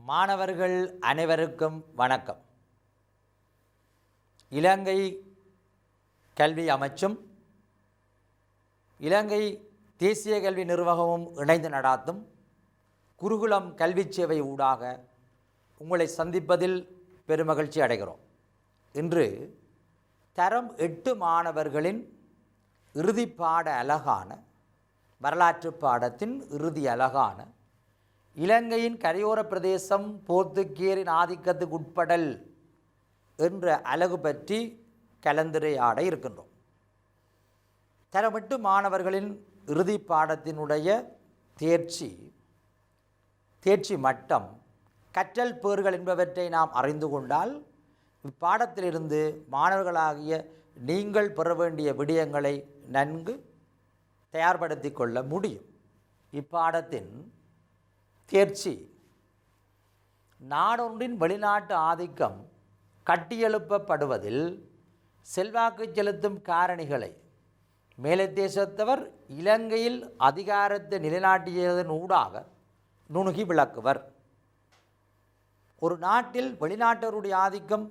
மாணவர்கள் அனைவருக்கும் வணக்கம். இலங்கை கல்வி அமைச்சும் இலங்கை தேசிய கல்வி நிர்வாகமும் இணைந்து நடாத்தும் குருகுலம் கல்வி சேவை ஊடாக உங்களை சந்திப்பதில் பெருமகிழ்ச்சி அடைகிறோம். இன்று தரம் 8 மாணவர்களின் இறுதி பாட அலகான வரலாற்று பாடத்தின் இறுதி அலகான இலங்கையின் கரையோர பிரதேசம் போர்த்துகீயரின் ஆதிக்கத்துக்கு உட்படல் என்ற அலகு பற்றி கலந்துரையாட இருக்கின்றோம். தரம் 8 மாணவர்களின் இறுதி பாடத்தினுடைய தேர்ச்சி மட்டம், கற்றல் பேறுகள் என்பவற்றை நாம் அறிந்து கொண்டால் இப்பாடத்திலிருந்து மாணவர்களாகிய நீங்கள் பெற வேண்டிய விடயங்களை நன்கு தயார்படுத்தி கொள்ள முடியும். இப்பாடத்தின் தேர்ச்சி, நாடொன்றின் வெளிநாட்டு ஆதிக்கம் கட்டியெழுப்பப்படுவதில் செல்வாக்கு செலுத்தும் காரணிகளை மேலத்தேசத்தவர் இலங்கையில் அதிகாரத்தை நிலைநாட்டியதன் ஊடாக நுணுகி விளக்குவர். ஒரு நாட்டில் வெளிநாட்டவருடைய ஆதிக்கம்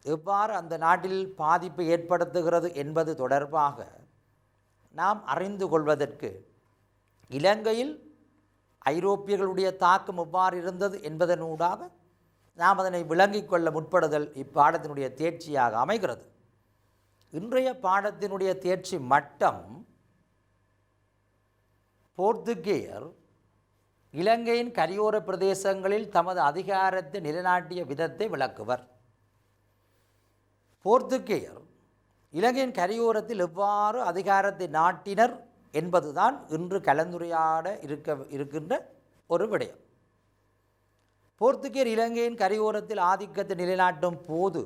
எவ்வாறு அந்த நாட்டில் பாதிப்பை ஏற்படுத்துகிறது என்பது தொடர்பாக நாம் அறிந்து கொள்வதற்கு இலங்கையில் ஐரோப்பியர்களுடைய தாக்கம் எவ்வாறு இருந்தது என்பதனூடாக நாம் அதனை விளங்கிக் கொள்ள முற்படுதல் இப்பாடத்தினுடைய தேர்ச்சியாக அமைகிறது. இன்றைய பாடத்தினுடைய தேர்ச்சி மட்டம், போர்த்துகேயர் இலங்கையின் கரையோர பிரதேசங்களில் தமது அதிகாரத்தை நிலைநாட்டிய விதத்தை விளக்குவர். போர்த்துகேயர் இலங்கையின் கரையோரத்தில் எவ்வாறு அதிகாரத்தை நாட்டினர் என்பதுதான் இன்று கலந்துரையாட இருக்கின்ற ஒரு விடயம். போர்த்துகேயர் இலங்கையின் கரையோரத்தில் ஆதிக்கத்தை நிலைநாட்டும் போது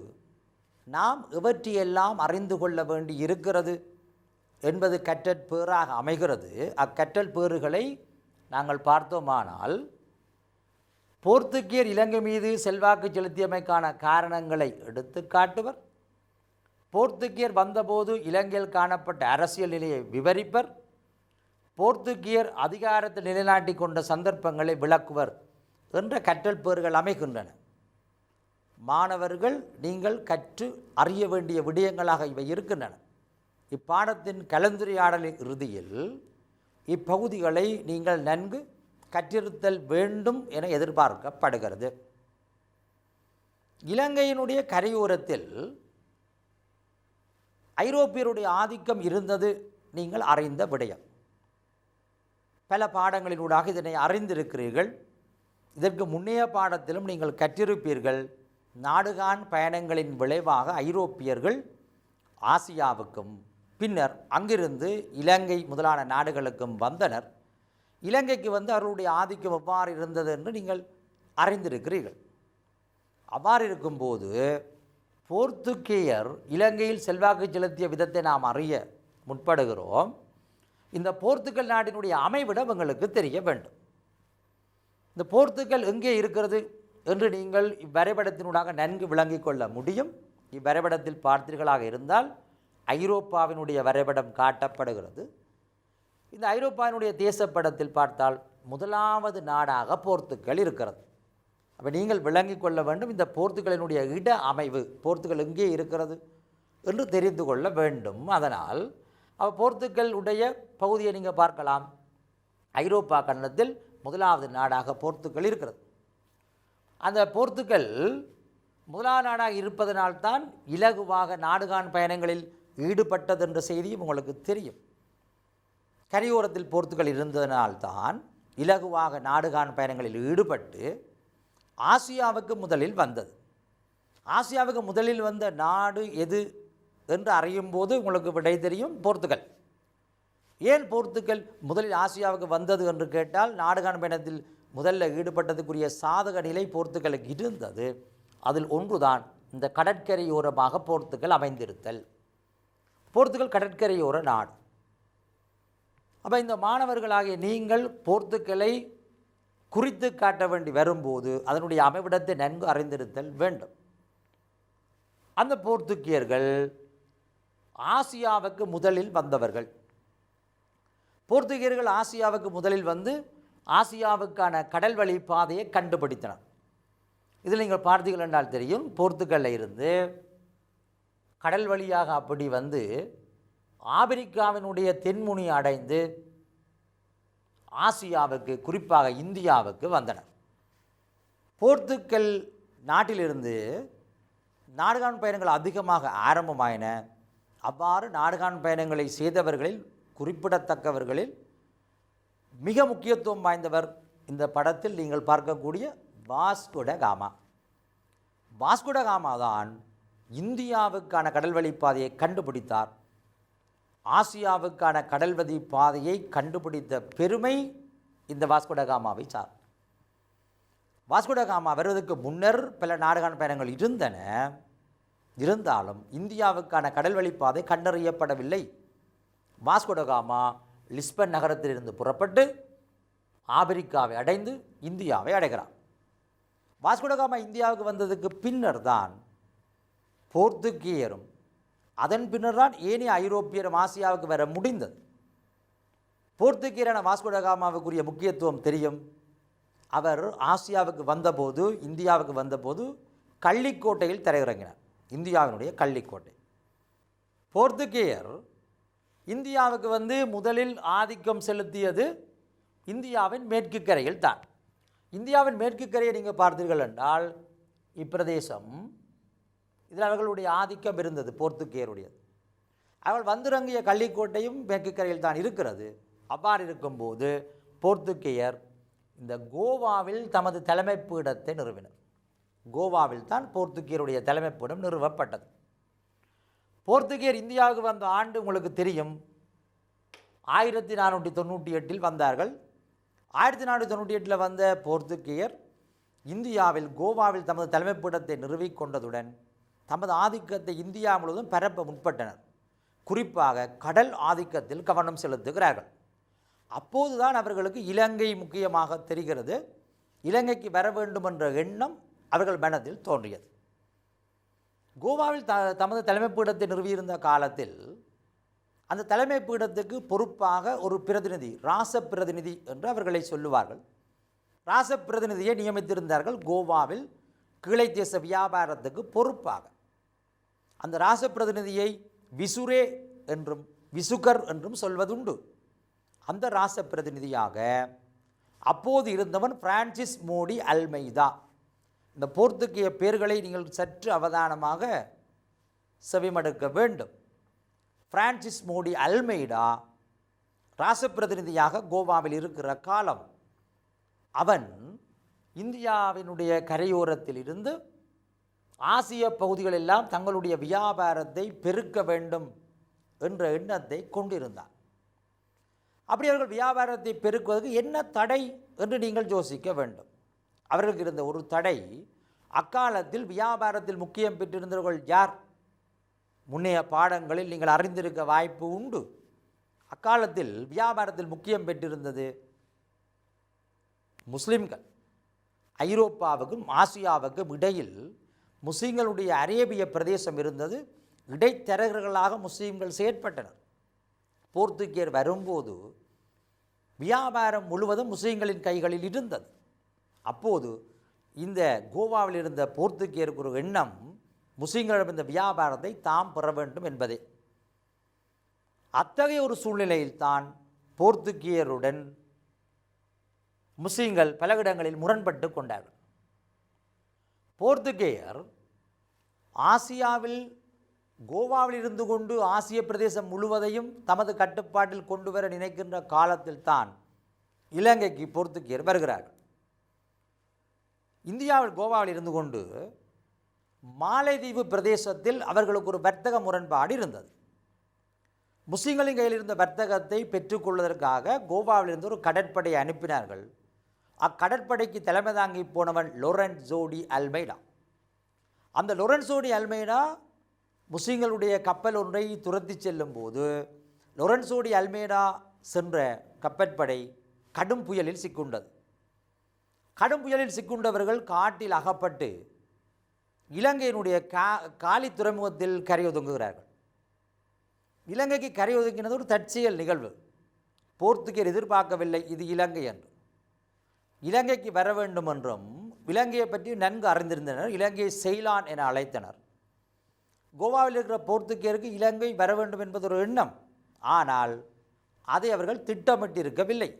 நாம் எவற்றையெல்லாம் அறிந்து கொள்ள வேண்டி இருக்கிறது என்பது கற்றற்பேறாக அமைகிறது. அக்கற்றல் பேறுகளை நாங்கள் பார்த்தோமானால், போர்த்துகேயர் இலங்கை மீது செல்வாக்கு செலுத்தியமைக்கான காரணங்களை எடுத்து காட்டுவர். போர்த்துகேயர் வந்தபோது இலங்கையில் காணப்பட்ட அரசியல் நிலையை விவரிப்பர். போர்த்துகேயர் அதிகாரத்தை நிலைநாட்டி கொண்ட சந்தர்ப்பங்களை விளக்குவர் என்ற கற்றல் பேறுகள் அமைகின்றன. மாணவர்கள் நீங்கள் கற்று அறிய வேண்டிய விடயங்களாக இவை இருக்கின்றன. இப்பாடத்தின் கலந்துரையாடலின் இறுதியில் இப்பகுதிகளை நீங்கள் நன்கு கற்றிருத்தல் வேண்டும் என எதிர்பார்க்கப்படுகிறது. இலங்கையினுடைய கரையோரத்தில் ஐரோப்பியருடைய ஆதிக்கம் இருந்தது நீங்கள் அறிந்த விடயம். பல பாடங்களினூடாக இதனை அறிந்திருக்கிறீர்கள். இதற்கு முன்னைய பாடத்திலும் நீங்கள் கற்றிருப்பீர்கள். நாடுகாண் பயணங்களின் விளைவாக ஐரோப்பியர்கள் ஆசியாவுக்கும் பின்னர் அங்கிருந்து இலங்கை முதலான நாடுகளுக்கும் வந்தனர். இலங்கைக்கு வந்து அவருடைய ஆதிக்கம் எவ்வாறு இருந்தது என்று நீங்கள் அறிந்திருக்கிறீர்கள். அவ்வாறு இருக்கும்போது போர்த்துகேயர் இலங்கையில் செல்வாக்கு செலுத்திய விதத்தை நாம் அறிய முற்படுகிறோம். இந்த போர்த்துகல் நாட்டினுடைய அமைவிடம் எங்களுக்கு தெரிய வேண்டும். இந்த போர்த்துகல் எங்கே இருக்கிறது என்று நீங்கள் இவ்வரைபடத்தினூடாக நன்கு விளங்கிக் கொள்ள முடியும். இவ்வரைபடத்தில் பார்த்தீர்களாக இருந்தால் ஐரோப்பாவினுடைய வரைபடம் காட்டப்படுகிறது. இந்த ஐரோப்பாவினுடைய தேசப்படத்தில் பார்த்தால் முதலாவது நாடாக போர்த்துகல் இருக்கிறது. அப்போ நீங்கள் விளங்கிக் கொள்ள வேண்டும், இந்த போர்த்துகலினுடைய இட அமைவு, போர்த்துகல் எங்கே இருக்கிறது என்று தெரிந்து கொள்ள வேண்டும். அதனால் போர்த்துகல் உடைய பகுதியை நீங்கள் பார்க்கலாம். ஐரோப்பா கண்டத்தில் முதலாவது நாடாக போர்த்துகல் இருக்கிறது. அந்த போர்த்துகல் முதலாவது நாடாக இருப்பதனால்தான் இலகுவாக நாடுகாண் பயணங்களில் ஈடுபட்டது என்ற செய்தியும் உங்களுக்கு தெரியும். கரையோரத்தில் போர்த்துகல் இருந்ததனால்தான் இலகுவாக நாடுகாண் பயணங்களில் ஈடுபட்டு ஆசியாவுக்கு முதலில் வந்தது. ஆசியாவுக்கு முதலில் வந்த நாடு எது என்று அறியும் போது உங்களுக்கு விடை தெரியும், போர்த்துகல். ஏன் போர்த்துகல் முதலில் ஆசியாவுக்கு வந்தது என்று கேட்டால், நாடுகாண் பயணத்தில் முதல்ல ஈடுபட்டதுக்குரிய சாதக நிலை போர்த்துகலுக்கு இருந்தது. அதில் ஒன்றுதான் இந்த கடற்கரையோரமாக போர்த்துகல் அமைந்திருத்தல். போர்த்துகல் கடற்கரையோர நாடு. அப்போ இந்த மாணவர்களாகிய நீங்கள் போர்த்துகலை குறித்து காட்ட வேண்டி வரும்போது அதனுடைய அமைவிடத்தை நன்கு அறிந்திருத்தல் வேண்டும். அந்த போர்த்துகேயர்கள் ஆசியாவுக்கு முதலில் வந்தவர்கள். போர்த்துகீயர்கள் ஆசியாவுக்கு முதலில் வந்து ஆசியாவுக்கான கடல் வழி பாதையை கண்டுபிடித்தனர். இதில் நீங்கள் பார்த்தீர்கள் என்றால் தெரியும், போர்த்துக்கல்ல இருந்து கடல் வழியாக அப்படி வந்து ஆப்பிரிக்காவினுடைய தென்முனி அடைந்து ஆசியாவுக்கு, குறிப்பாக இந்தியாவுக்கு வந்தனர். போர்த்துக்கல் நாட்டிலிருந்து நாடுகாண் பயணங்கள் அதிகமாக ஆரம்பமாயின. அவ்வாறு நாடுகாண் பயணங்களை செய்தவர்களில் குறிப்பிடத்தக்கவர்களில் மிக முக்கியத்துவம் வாய்ந்தவர் இந்த படத்தில் நீங்கள் பார்க்கக்கூடிய வாஸ்கோ ட காமா. வாஸ்கோ ட காமா தான் இந்தியாவுக்கான கடல்வழி பாதையை கண்டுபிடித்தார். ஆசியாவுக்கான கடல்வழி பாதையை கண்டுபிடித்த பெருமை இந்த வாஸ்கோ ட காமாவை சார். வாஸ்கோ ட காமா வருவதற்கு முன்னர் பல நாடுகாண் பயணங்கள் இருந்தன. இருந்தாலும் இந்தியாவுக்கான கடல்வழி பாதை கண்டறியப்படவில்லை. வாஸ்கோ ட காமா லிஸ்பன் நகரத்திலிருந்து புறப்பட்டு ஆப்பிரிக்காவை அடைந்து இந்தியாவை அடைகிறார். வாஸ்கோ ட காமா இந்தியாவுக்கு வந்ததுக்கு பின்னர் தான் போர்த்துகீயரும் அதன் பின்னர் தான் ஏனைய ஐரோப்பியரும் ஆசியாவுக்கு வர முடிந்தது. போர்த்துகீயரான வாஸ்கோ ட காமாவுக்குரிய முக்கியத்துவம் தெரியும். அவர் ஆசியாவுக்கு வந்தபோது, இந்தியாவுக்கு வந்தபோது கள்ளிக்கோட்டையில் தரையிறங்கினார். இந்தியாவினுடைய கள்ளிக்கோட்டை. போர்த்துகீயர் இந்தியாவுக்கு வந்து முதலில் ஆதிக்கம் செலுத்தியது இந்தியாவின் மேற்கு கரையில் தான். இந்தியாவின் மேற்கு கரையை நீங்கள் பார்த்தீர்கள் என்றால் இப்பிரதேசம், இதில் அவர்களுடைய ஆதிக்கம் இருந்தது போர்த்துகீயருடையது. அவர்கள் வந்திறங்கிய கள்ளிக்கோட்டையும் மேற்கு கரையில் தான் இருக்கிறது. அவ்வாறு இருக்கும்போது போர்த்துகீயர் இந்த கோவாவில் தமது தலைமைப்பீடத்தை நிறுவினர். கோவாவில் தான் போர்த்துகீயருடைய தலைமைப்பீடம் நிறுவப்பட்டது. போர்த்துகீயர் இந்தியாவுக்கு வந்த ஆண்டு உங்களுக்கு தெரியும், 1498 வந்தார்கள். 1498 வந்த போர்த்துகீயர் இந்தியாவில் கோவாவில் தமது தலைமைப்பீடத்தை நிறுவிக்கொண்டதுடன் தமது ஆதிக்கத்தை இந்தியா முழுவதும் பரப்ப முற்பட்டனர். குறிப்பாக கடல் ஆதிக்கத்தில் கவனம் செலுத்துகிறார்கள். அப்போதுதான் அவர்களுக்கு இலங்கை முக்கியமாக தெரிகிறது. இலங்கைக்கு வர வேண்டும் என்ற எண்ணம் அவர்கள் மனதில் தோன்றியது. கோவாவில் தமது தலைமைப்பீடத்தை நிறுவியிருந்த காலத்தில் அந்த தலைமைப்பீடத்துக்கு பொறுப்பாக ஒரு பிரதிநிதி, ராச பிரதிநிதி என்று அவர்களை சொல்லுவார்கள், ராச பிரதிநிதியை நியமித்திருந்தார்கள் கோவாவில் கீழை தேச வியாபாரத்துக்கு பொறுப்பாக. அந்த ராச பிரதிநிதியை விசுரே என்றும் விசுகர் என்றும் சொல்வதுண்டு. அந்த ராச பிரதிநிதியாக அப்போது இருந்தவன் பிரான்சிஸ் மோடி அல்மெய்தா. இந்த போர்த்துகீய பேர்களை நீங்கள் சற்று அவதானமாக செவிமடுக்க வேண்டும். பிரான்சிஸ் மோடி அல்மெய்டா ராச பிரதிநிதியாக கோவாவில் இருக்கிற காலம், அவன் இந்தியாவினுடைய கரையோரத்தில் இருந்து ஆசிய பகுதிகளெல்லாம் தங்களுடைய வியாபாரத்தை பெருக்க வேண்டும் என்ற எண்ணத்தை கொண்டிருந்தான். அப்படி அவர்கள் வியாபாரத்தை பெருக்குவதற்கு என்ன தடை என்று நீங்கள் யோசிக்க வேண்டும். அவர்களுக்கு இருந்த ஒரு தடை, அக்காலத்தில் வியாபாரத்தில் முக்கியம் பெற்றிருந்தவர்கள் யார்? முன்னைய பாடங்களில் நீங்கள் அறிந்திருக்க வாய்ப்பு உண்டு. அக்காலத்தில் வியாபாரத்தில் முக்கியம் பெற்றிருந்தது முஸ்லிம்கள். ஐரோப்பாவுக்கும் ஆசியாவுக்கும் இடையில் முஸ்லிம்களுடைய அரேபிய பிரதேசம் இருந்தது. இடைத்தரகர்களாக முஸ்லீம்கள் செயற்பட்டனர். போர்த்துகீயர் வரும்போது வியாபாரம் முழுவதும் முஸ்லீம்களின் கைகளில் இருந்தது. அப்போது இந்த கோவாவில் இருந்த போர்த்துகீயருக்கு ஒரு எண்ணம், முஸ்லீம்களிடம் இந்த வியாபாரத்தை தாம் பெற வேண்டும் என்பதே. அத்தகைய ஒரு சூழ்நிலையில்தான் போர்த்துகீயருடன் முஸ்லீம்கள் பல இடங்களில் முரண்பட்டு கொண்டார்கள். போர்த்துகேயர் ஆசியாவில் கோவாவில் இருந்து கொண்டு ஆசிய பிரதேசம் முழுவதையும் தமது கட்டுப்பாட்டில் கொண்டு வர நினைக்கின்ற காலத்தில் தான் இலங்கைக்கு போர்த்துகேயர் வருகிறார்கள். இந்தியாவில் கோவாவில் இருந்து கொண்டு மாலைதீவு பிரதேசத்தில் அவர்களுக்கு ஒரு வர்த்தக முரண்பாடு இருந்தது. முஸ்லிம்களின் கையில் இருந்த வர்த்தகத்தை பெற்றுக்கொள்வதற்காக கோவாவிலிருந்து ஒரு கடற்படையை அனுப்பினார்கள். அக்கடற்படைக்கு தலைமை தாங்கி போனவன் லொரென்சோ டி அல்மெய்டா. அந்த லொரென்சோ டி அல்மெய்டா முஸ்லிம்களுடைய கப்பல் ஒன்றை துரத்தி செல்லும் போது லொரென்சோ டி அல்மெய்டா சென்ற கப்பற்படை கடும் புயலில் சிக்குண்டது. கடும் புயலில் சிக்குண்டவர்கள் காட்டில் அகப்பட்டு இலங்கையினுடைய காலி துறைமுகத்தில் கரையொதுங்குகிறார்கள். இலங்கைக்கு கரையொதுங்கினது ஒரு தற்செயல் நிகழ்வு. போர்த்துகீயர் எதிர்பார்க்கவில்லை இது இலங்கை என்று. இலங்கைக்கு வர வேண்டும் என்றும் இலங்கையை பற்றி நன்கு அறிந்திருந்தனர். இலங்கையை செய்லான் என அழைத்தனர். கோவாவில் இருக்கிற போர்த்துகேயருக்கு இலங்கை வர வேண்டும் என்பது ஒரு எண்ணம். ஆனால் அதை அவர்கள் திட்டமிட்டிருக்கவில்லை.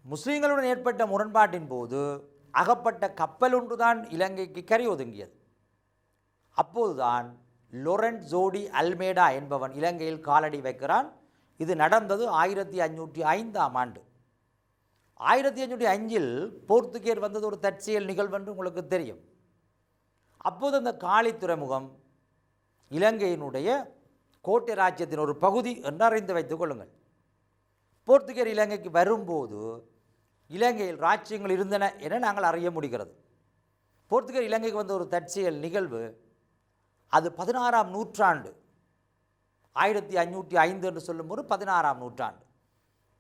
முஸ்லீம்களுடன் ஏற்பட்ட முரண்பாட்டின் போது அகப்பட்ட கப்பல் ஒன்றுதான் இலங்கைக்கு கரை ஒதுங்கியது. அப்போதுதான் லொரண்ட் ஜோடி அல்மேடா என்பவன் இலங்கையில் காலடி வைக்கிறான். இது நடந்தது 1505ஆம் ஆண்டு. 1505இல் போர்த்துகேயர் வந்தது ஒரு தற்செயல் நிகழ்வு என்று உங்களுக்கு தெரியும். அப்போது அந்த காலி துறைமுகம் இலங்கையினுடைய கோட்டை ராஜ்யத்தின் ஒரு பகுதி என்று அறிந்து வைத்துக் கொள்ளுங்கள். போர்த்துகேயர் இலங்கைக்கு வரும்போது இலங்கையில் ராஜ்யங்கள் இருந்தன என நாங்கள் அறிய முடிகிறது. போர்த்துகேயர் இலங்கைக்கு வந்த ஒரு தற்செயல் நிகழ்வு. அது 16ஆம் நூற்றாண்டு, 1505 என்று சொல்லும்போது 16ஆம் நூற்றாண்டு.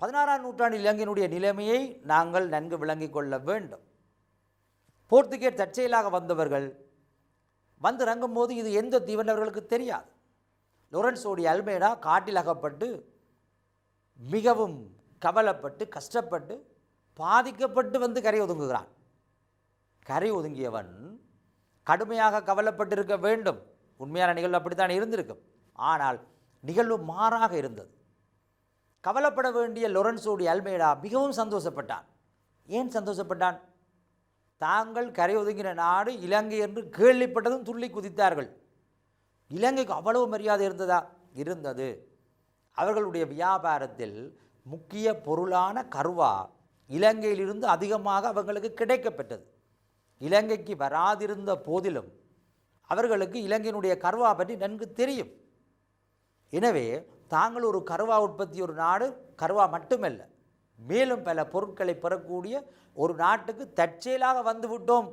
16ஆம் நூற்றாண்டு இலங்கையினுடைய நிலைமையை நாங்கள் நன்கு விளங்கிக் கொள்ள வேண்டும். போர்த்துகேயர் தற்செயலாக வந்தவர்கள் வந்து இறங்கும்போது இது எந்த தீவன் அவர்களுக்கு தெரியாது. லொரன்சோடி அல்மேடா காட்டில் அகப்பட்டு மிகவும் கவலைப்பட்டு கஷ்டப்பட்டு பாதிக்கப்பட்டு வந்து கரை ஒதுங்குகிறான். கரை ஒதுங்கியவன் கடுமையாக கவலைப்பட்டிருக்க வேண்டும். உண்மையான நிகழ்வு அப்படித்தான் இருந்திருக்கும். ஆனால் நிகழ்வு மாறாக இருந்தது. கவலைப்பட வேண்டிய லொரன்சோடி அல்மேடா மிகவும் சந்தோஷப்பட்டான். ஏன் சந்தோஷப்பட்டான்? தாங்கள் கரை ஒதுங்கின நாடு இலங்கை என்று கேள்விப்பட்டதும் துள்ளி குதித்தார்கள். இலங்கைக்கு அவ்வளவு மரியாதை இருந்ததா? இருந்தது. அவர்களுடைய வியாபாரத்தில் முக்கிய பொருளான கருவா இலங்கையிலிருந்து அதிகமாக அவர்களுக்கு கிடைக்கப்பெற்றது. இலங்கைக்கு வராதிருந்த போதிலும் அவர்களுக்கு இலங்கையினுடைய கருவா பற்றி நன்கு தெரியும். எனவே தாங்கள் ஒரு கருவா உற்பத்தி ஒரு நாடு, கருவா மட்டுமல்ல மேலும் பல பொருட்களை பெறக்கூடிய ஒரு நாட்டுக்கு தற்செயலாக வந்துவிட்டோம்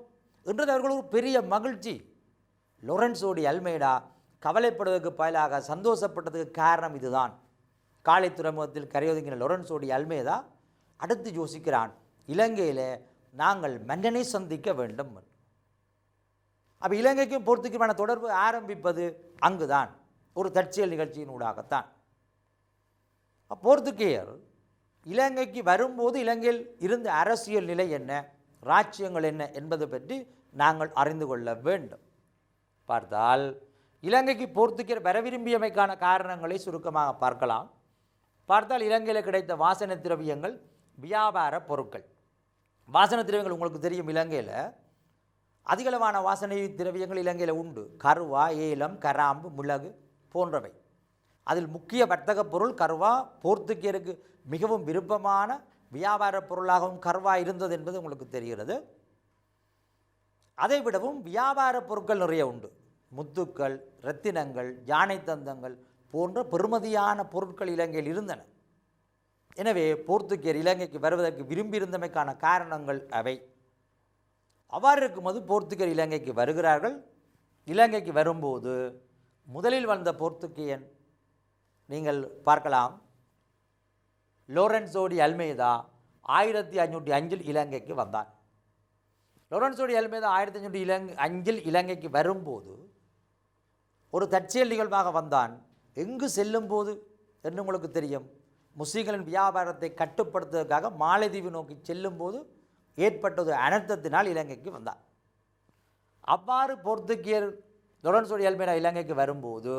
என்றது அவர்கள் ஒரு பெரிய மகிழ்ச்சி. லொரன்சோடி அல்மேடா கவலைப்படுவதற்கு பதிலாக சந்தோஷப்பட்டதுக்கு காரணம் இதுதான். காலை துறைமுகத்தில் கரையொதுங்கின லொரன்சோடி அல்மேடா அடுத்து யோசிக்கிறான், இலங்கையில் நாங்கள் மன்னனை சந்திக்க வேண்டும். அப்போ இலங்கைக்கும் போர்த்துகீயமான தொடர்பு ஆரம்பிப்பது அங்குதான், ஒரு தற்செயல் நிகழ்ச்சியினூடாகத்தான். போர்த்துகேயர் இலங்கைக்கு வரும்போது இலங்கையில் இருந்த அரசியல் நிலை என்ன, ராஜ்யங்கள் என்ன என்பதை பற்றி நாங்கள் அறிந்து கொள்ள வேண்டும். பார்த்தால் இலங்கைக்கு போர்த்துகேயர் வர விரும்பியமைக்கான காரணங்களை சுருக்கமாக பார்க்கலாம். பார்த்தால் இலங்கையில் கிடைத்த வாசனை திரவியங்கள், வியாபார பொருட்கள். வாசனை திரவியங்கள் உங்களுக்கு தெரியும், இலங்கையில் அதிகளவான வாசனை திரவியங்கள் இலங்கையில் உண்டு. கருவா, ஏலம், கராம்பு, மிளகு போன்றவை. அதில் முக்கிய வர்த்தக பொருள் கருவா. போர்த்துகேயருக்கு மிகவும் விருப்பமான வியாபார பொருளாகவும் கருவா இருந்தது என்பது உங்களுக்கு தெரிகிறது. அதை விடவும் வியாபார பொருட்கள் நிறைய உண்டு. முத்துக்கள், இரத்தினங்கள், யானை தந்தங்கள் போன்ற பெறுமதியான பொருட்கள் இலங்கையில் இருந்தன. எனவே போர்த்துகேயர் இலங்கைக்கு வருவதற்கு விரும்பியிருந்தமைக்கான காரணங்கள் அவை. அவ்வாறு இருக்கும்போது போர்த்துகேயர் இலங்கைக்கு வருகிறார்கள். இலங்கைக்கு வரும்போது முதலில் வந்த போர்த்துகேயன் நீங்கள் பார்க்கலாம், லொரன்சோடி அல்மேடா 1505இல் இலங்கைக்கு வந்தான். லொரன்சோடி அல்மேடா 1505இல் இலங்கைக்கு வரும்போது ஒரு தற்செயல் நிகழ்வாக வந்தான். எங்கு செல்லும் போது என்று உங்களுக்கு தெரியும், முஸ்லீம்களின் வியாபாரத்தை கட்டுப்படுத்துவதற்காக மாலைதீவு நோக்கி செல்லும்போது ஏற்பட்டது அனர்த்தத்தினால் இலங்கைக்கு வந்தான். அவ்வாறு போர்த்துகேயர் லொரன்சோடி அல்மேடா இலங்கைக்கு வரும்போது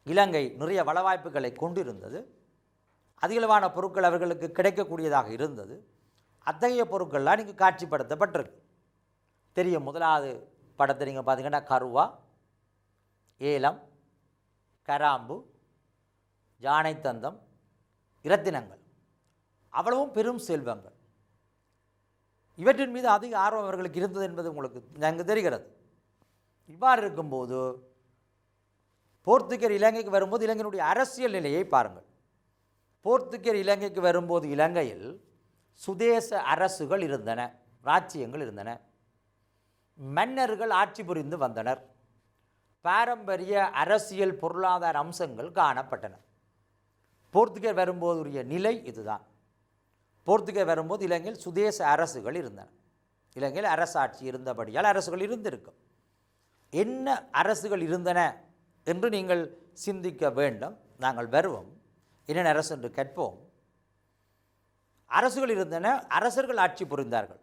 இலங்கை நிறைய வளவாய்ப்புகளை கொண்டிருந்தது. அதிகளவான பொருட்கள் அவர்களுக்கு கிடைக்கக்கூடியதாக இருந்தது. அத்தகைய பொருட்கள்லாம் நீங்கள் காட்சிப்படுத்தப்பட்டிருக்கு. தெரியும், முதலாவது படத்தை நீங்கள் பார்த்தீங்கன்னா கருவா, ஏலம், கராம்பு, யானை தந்தம், இரத்தினங்கள், அவ்வளவும் பெரும் செல்வங்கள். இவற்றின் மீது அதிக ஆர்வம் அவர்களுக்கு இருந்தது என்பது உங்களுக்கு நன்கு தெரிகிறது. இவ்வாறு இருக்கும்போது போர்த்துகேயர் இலங்கைக்கு வரும்போது இலங்கையினுடைய அரசியல் நிலையை பாருங்கள். போர்த்துகேயர் இலங்கைக்கு வரும்போது இலங்கையில் சுதேச அரசுகள் இருந்தன, ராச்சியங்கள் இருந்தன. மன்னர்கள் ஆட்சி புரிந்து வந்தனர். பாரம்பரிய அரசியல் பொருளாதார அம்சங்கள் காணப்பட்டன. போர்த்துகேயர் வரும்போது உரிய நிலை இதுதான். போர்த்துகேயர் வரும்போது இலங்கையில் சுதேச அரசுகள் இருந்தன. இலங்கையில் அரசாட்சி இருந்தபடியால் அரசுகள் இருந்திருக்கும். என்ன அரசுகள் இருந்தன என்று நீங்கள் சிந்திக்க வேண்டும். நாங்கள் வருவோம், என்னென்ன அரசு என்று கற்போம். அரசுகள் இருந்தன, அரசர்கள் ஆட்சி புரிந்தார்கள்.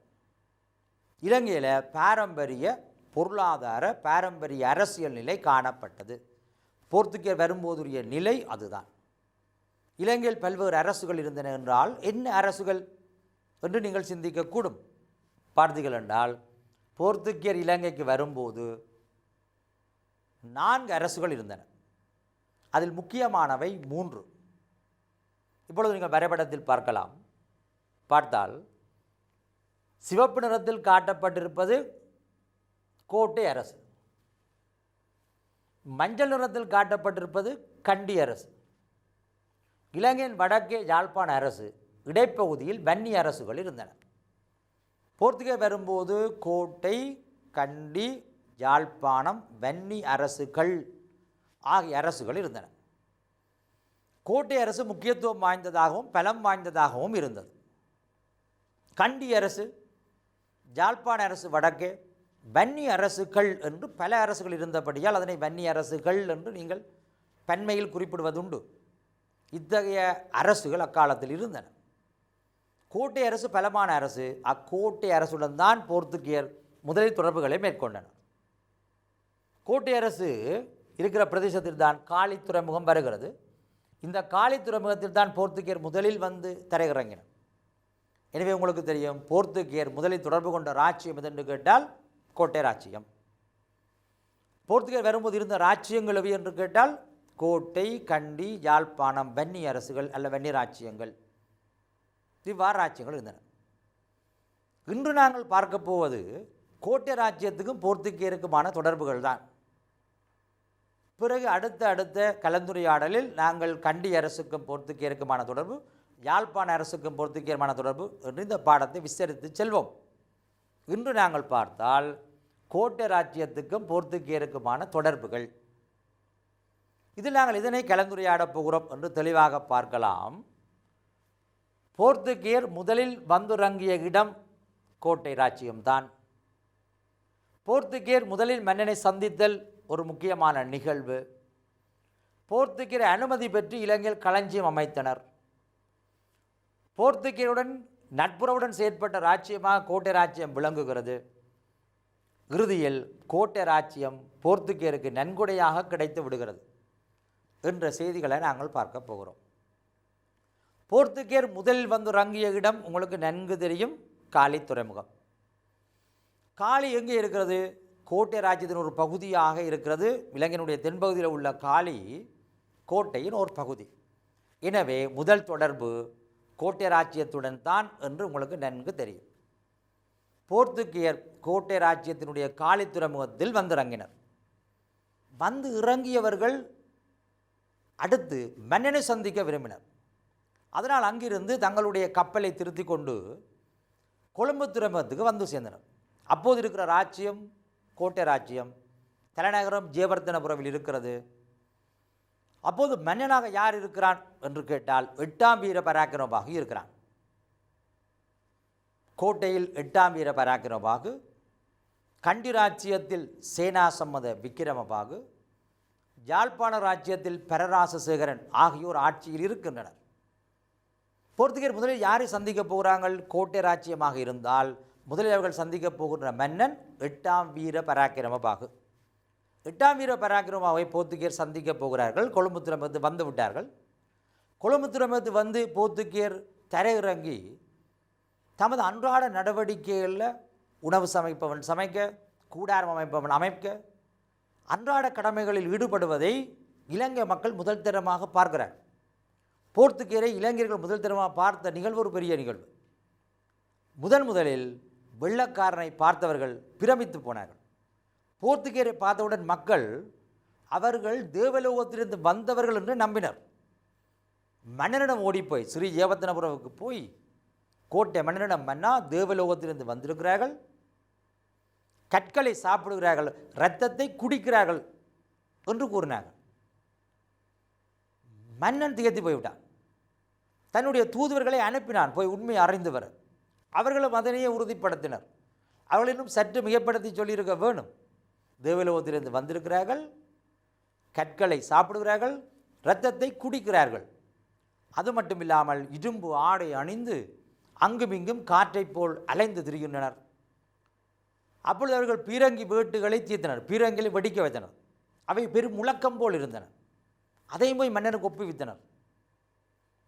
இலங்கையில் பாரம்பரிய பொருளாதார பாரம்பரிய அரசியல் நிலை காணப்பட்டது. போர்த்துகேயர் வரும்போதுரிய நிலை அதுதான். இலங்கையில் பல்வேறு அரசுகள் இருந்தன என்றால் என்ன அரசுகள் என்று நீங்கள் சிந்திக்கக்கூடும். பார்த்தீர்கள் என்றால் போர்த்துகேயர் இலங்கைக்கு வரும்போது 4 அரசுகள் இருந்தன. அதில் முக்கியமானவை 3. இப்பொழுது நீங்கள் வரைபடத்தில் பார்க்கலாம். பார்த்தால் சிவப்பு நிறத்தில் காட்டப்பட்டிருப்பது கோட்டை அரசு, மஞ்சள் நிறத்தில் காட்டப்பட்டிருப்பது கண்டி அரசு. இலங்கையின் வடக்கே யாழ்ப்பாண அரசு, இடைப்பகுதியில் வன்னி அரசுகள் இருந்தன. போர்த்துகேயர் வரும்போது கோட்டை, கண்டி, யாழ்ப்பாணம், வன்னி அரசுகள் ஆகிய அரசுகள் இருந்தன. கோட்டை அரசு முக்கியத்துவம் வாய்ந்ததாகவும் பலம் வாய்ந்ததாகவும் இருந்தது. கண்டி அரசு, யாழ்ப்பாண அரசு வடக்கே, வன்னி அரசுகள் என்று பல அரசுகள் இருந்தபடியால் அதனை வன்னி அரசுகள் என்று நீங்கள் பன்மையில் குறிப்பிடுவதுண்டு. இத்தகைய அரசுகள் அக்காலத்தில் இருந்தன. கோட்டை அரசு பலமான அரசு. அக்கோட்டை அரசுடன் தான் போர்த்துகேயர் முதலில் தொடர்புகளை மேற்கொண்டனர். கோட்டை அரசு இருக்கிற பிரதேசத்தில் தான் காலி துறைமுகம் வருகிறது. இந்த காலி துறைமுகத்தில் தான் போர்த்துகேயர் முதலில் வந்து தரையிறங்கினர். எனவே உங்களுக்கு தெரியும், போர்த்துகேயர் முதலில் தொடர்பு கொண்ட ராச்சியம் எதென்று கேட்டால் கோட்டை ராச்சியம். போர்த்துகேயர் வரும்போது இருந்த ராச்சியங்கள் எவை என்று கேட்டால் கோட்டை, கண்டி, யாழ்ப்பாணம், வன்னி அரசுகள் அல்ல வன்னி ராச்சியங்கள், இவ்வாறு ராச்சியங்கள் இருந்தன. இன்று நாங்கள் பார்க்க போவது கோட்டை ராச்சியத்துக்கும் போர்த்துகேயருக்குமான தொடர்புகள் தான். பிறகு அடுத்த கலந்துரையாடலில் நாங்கள் கண்டி அரசுக்கும் போர்த்துகேயருக்குமான தொடர்பு, யாழ்ப்பாண அரசுக்கும் போர்த்துகேயருமான தொடர்பு என்று இந்த பாடத்தை விஸ்தரித்து செல்வோம். இன்று நாங்கள் பார்த்தால் கோட்டை ராச்சியத்துக்கும் போர்த்துகேயருக்குமான தொடர்புகள். இதில் நாங்கள் இதனை கலந்துரையாடப் போகிறோம் என்று தெளிவாக பார்க்கலாம். போர்த்துகேயர் முதலில் வந்துறங்கிய இடம் கோட்டை ராச்சியம்தான். போர்த்துகேயர் முதலில் மன்னனை சந்தித்தல் ஒரு முக்கியமான நிகழ்வு. போர்த்துகேயர் அனுமதி பெற்று இலங்கையில் களஞ்சியம் அமைத்தனர். போர்த்துகேயருடன் நட்புறவுடன் செயற்பட்ட ராச்சியமாக கோட்டை ராச்சியம் விளங்குகிறது. இறுதியில் கோட்டை ராச்சியம் போர்த்துகேயருக்கு நன்கொடையாக கிடைத்து விடுகிறது என்ற செய்திகளை நாங்கள் பார்க்க போகிறோம். போர்த்துகேயர் முதலில் வந்து இறங்கிய இடம் உங்களுக்கு நன்கு தெரியும், காலி துறைமுகம். காலி எங்கே இருக்கிறது? கோட்டை ராஜ்யத்தின் ஒரு பகுதியாக இருக்கிறது. இலங்கையினுடைய தென்பகுதியில் உள்ள காலி கோட்டையின் ஒரு பகுதி. எனவே முதல் தொடர்பு கோட்டை ராஜ்யத்துடன் தான் என்று உங்களுக்கு நன்கு தெரியும். போர்த்துகேயர் கோட்டை ராஜ்யத்தினுடைய காலி துறைமுகத்தில் வந்து இறங்கினர். வந்து இறங்கியவர்கள் அடுத்து மன்னனை சந்திக்க விரும்பினர். அதனால் அங்கிருந்து தங்களுடைய கப்பலை திருத்தி கொண்டு கொழும்பு துறைமுகத்துக்கு வந்து சேர்ந்தனர். அப்போது இருக்கிற ராஜ்யம் கோட்டை ராஜ்யம், தலைநகரம் ஜெயவர்தனபுரவில் இருக்கிறது. அப்போது மன்னனாக யார் இருக்கிறான் என்று கேட்டால் 8ஆம் வீர பராக்கிரமபாகு இருக்கிறான். கோட்டையில் 8ஆம் வீர பராக்கிரமபாகு, கண்டி ராஜ்யத்தில் சேனாசம்மத விக்கிரமபாகு, யாழ்ப்பாண ராஜ்யத்தில் பரராசசேகரன் ஆகியோர் ஆட்சியில் இருக்கின்றனர். போர்த்துகேயர் முதலில் யாரை சந்திக்க போகிறார்கள்? கோட்டை ராஜ்யமாக இருந்தால் முதலில் அவர்கள் சந்திக்க போகின்ற மன்னன் 8ஆம் வீர பராக்கிரமபாகு. 8ஆம் வீர பராக்கிரமபாவை போர்த்துகேயர் சந்திக்க போகிறார்கள். கொழும்பு துறைமுகத்து வந்து விட்டார்கள். கொழும்பு துறைமுகத்து வந்து போர்த்துகேயர் தரையிறங்கி தமது அன்றாட நடவடிக்கைகளில் உணவு சமைக்க, கூடாரம் அமைப்பவன் அமைக்க, அன்றாட கடமைகளில் ஈடுபடுவதை இலங்கை மக்கள் முதல் தரமாக பார்க்கிறார். போர்த்துகேயரை இளைஞர்கள் முதல் தரமாக பார்த்த நிகழ்வு ஒரு பெரிய நிகழ்வு. முதலில் வெள்ளக்காரனை பார்த்தவர்கள் பிரமித்து போனார்கள். போர்த்துகேயரை பார்த்தவுடன் மக்கள் அவர்கள் தேவலோகத்திலிருந்து வந்தவர்கள் என்று நம்பினர். மன்னனிடம் ஓடிப்போய் ஸ்ரீ ஜெயவர்தனபுரவுக்கு போய் கோட்டை மன்னனிடம், மன்னா தேவலோகத்திலிருந்து வந்திருக்கிறார்கள், கற்களை சாப்பிடுகிறார்கள், இரத்தத்தை குடிக்கிறார்கள் என்று கூறினார்கள். மன்னன் திகைத்து போய்விட்டான். தன்னுடைய தூதுவர்களை அனுப்பினான் போய் உண்மையை அறிந்து வர. அவர்களும் அதனையே உறுதிப்படுத்தினர். அவர்கள் இன்னும் சற்று மிகப்படுத்தி சொல்லியிருக்க வேணும். தேவலோகத்திலிருந்து வந்திருக்கிறார்கள், கற்களை சாப்பிடுகிறார்கள், இரத்தத்தை குடிக்கிறார்கள். அது மட்டும் இல்லாமல் இரும்பு ஆடை அணிந்து அங்குமிங்கும் காற்றைப் போல் அலைந்து திரிகின்றனர். அப்பொழுது அவர்கள் பீரங்கி வீட்டுகளை தீர்த்தனர், பீரங்கிகளை வெடிக்க வைத்தனர். அவை பெரும் முழக்கம் போல் இருந்தன. அதையும் போய் மன்னனுக்கு ஒப்புவித்தனர்.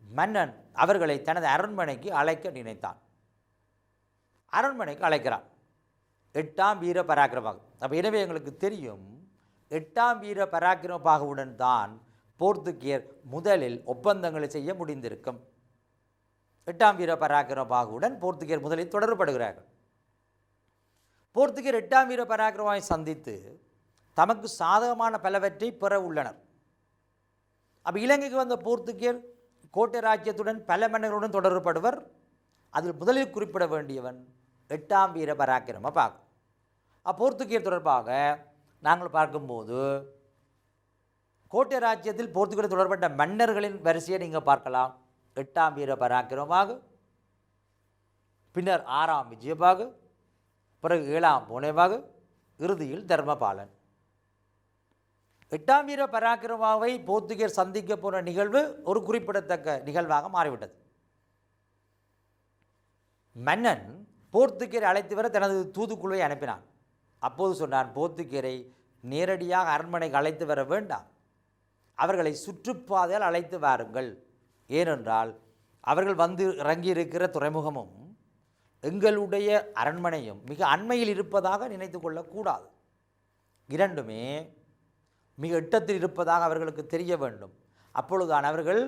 மன்னன் அவர்களை தனது அரண்மனைக்கு அழைக்க நினைத்தான். அரண்மனைக்கு அழைக்கிறான். 8ஆம் வீர பராக்கிரமாக. அப்போ எனவே எங்களுக்கு தெரியும் 8ஆம் வீர பராக்கிரமபாகுவுடன் தான் போர்த்துகேயர் முதலில் ஒப்பந்தங்களை செய்ய முடிந்திருக்கும். 8ஆம் வீர பராக்கிரமபாகுவுடன் போர்த்துகேயர் முதலில் தொடர்படுகிறார்கள். போர்த்துகேயர் 8ஆம் வீர பராக்கிரமபாகுவை சந்தித்து தமக்கு சாதகமான பலவற்றை பெற உள்ளனர். அப்போ இலங்கைக்கு வந்த போர்த்துகேயர் கோட்டை ராஜ்யத்துடன் பல மன்னர்களுடன் தொடர்படுவர். அதில் முதலில் குறிப்பிட வேண்டியவன் 8ஆம் வீர பராக்கிரமபாகு. போர்த்துகேயர் தொடர்பாக நாங்கள் பார்க்கும்போது கோட்டை ராஜ்யத்தில் போர்த்துகேயர் தொடர்பட்ட மன்னர்களின் வரிசையை நீங்கள் பார்க்கலாம். 8ஆம் வீர பராக்கிரமபாகு, பின்னர் 6ஆம் விஜயபாகு, பிறகு 7ஆம் பூனேபாகு, இறுதியில் தர்மபாலன். 8ஆம் வீர பராக்கிரமாவை போர்த்துகேயர் சந்திக்க போன நிகழ்வு ஒரு குறிப்பிடத்தக்க நிகழ்வாக மாறிவிட்டது. மன்னன் போர்த்துகேயரை அழைத்து வர தனது தூதுக்குழுவை அனுப்பினான். அப்போது சொன்னான், போர்த்துகேயரை நேரடியாக அரண்மனைக்கு அழைத்து வர வேண்டாம், அவர்களை சுற்றுப்பாதையால் அழைத்து வாருங்கள். ஏனென்றால் அவர்கள் வந்து இறங்கியிருக்கிற துறைமுகமும் எங்களுடைய அரண்மனையும் மிக அண்மையில் இருப்பதாக நினைத்து கொள்ளக்கூடாது. இரண்டுமே மிக எட்டத்தில் இருப்பதாக அவர்களுக்கு தெரிய வேண்டும். அப்பொழுதுதான் அவர்கள்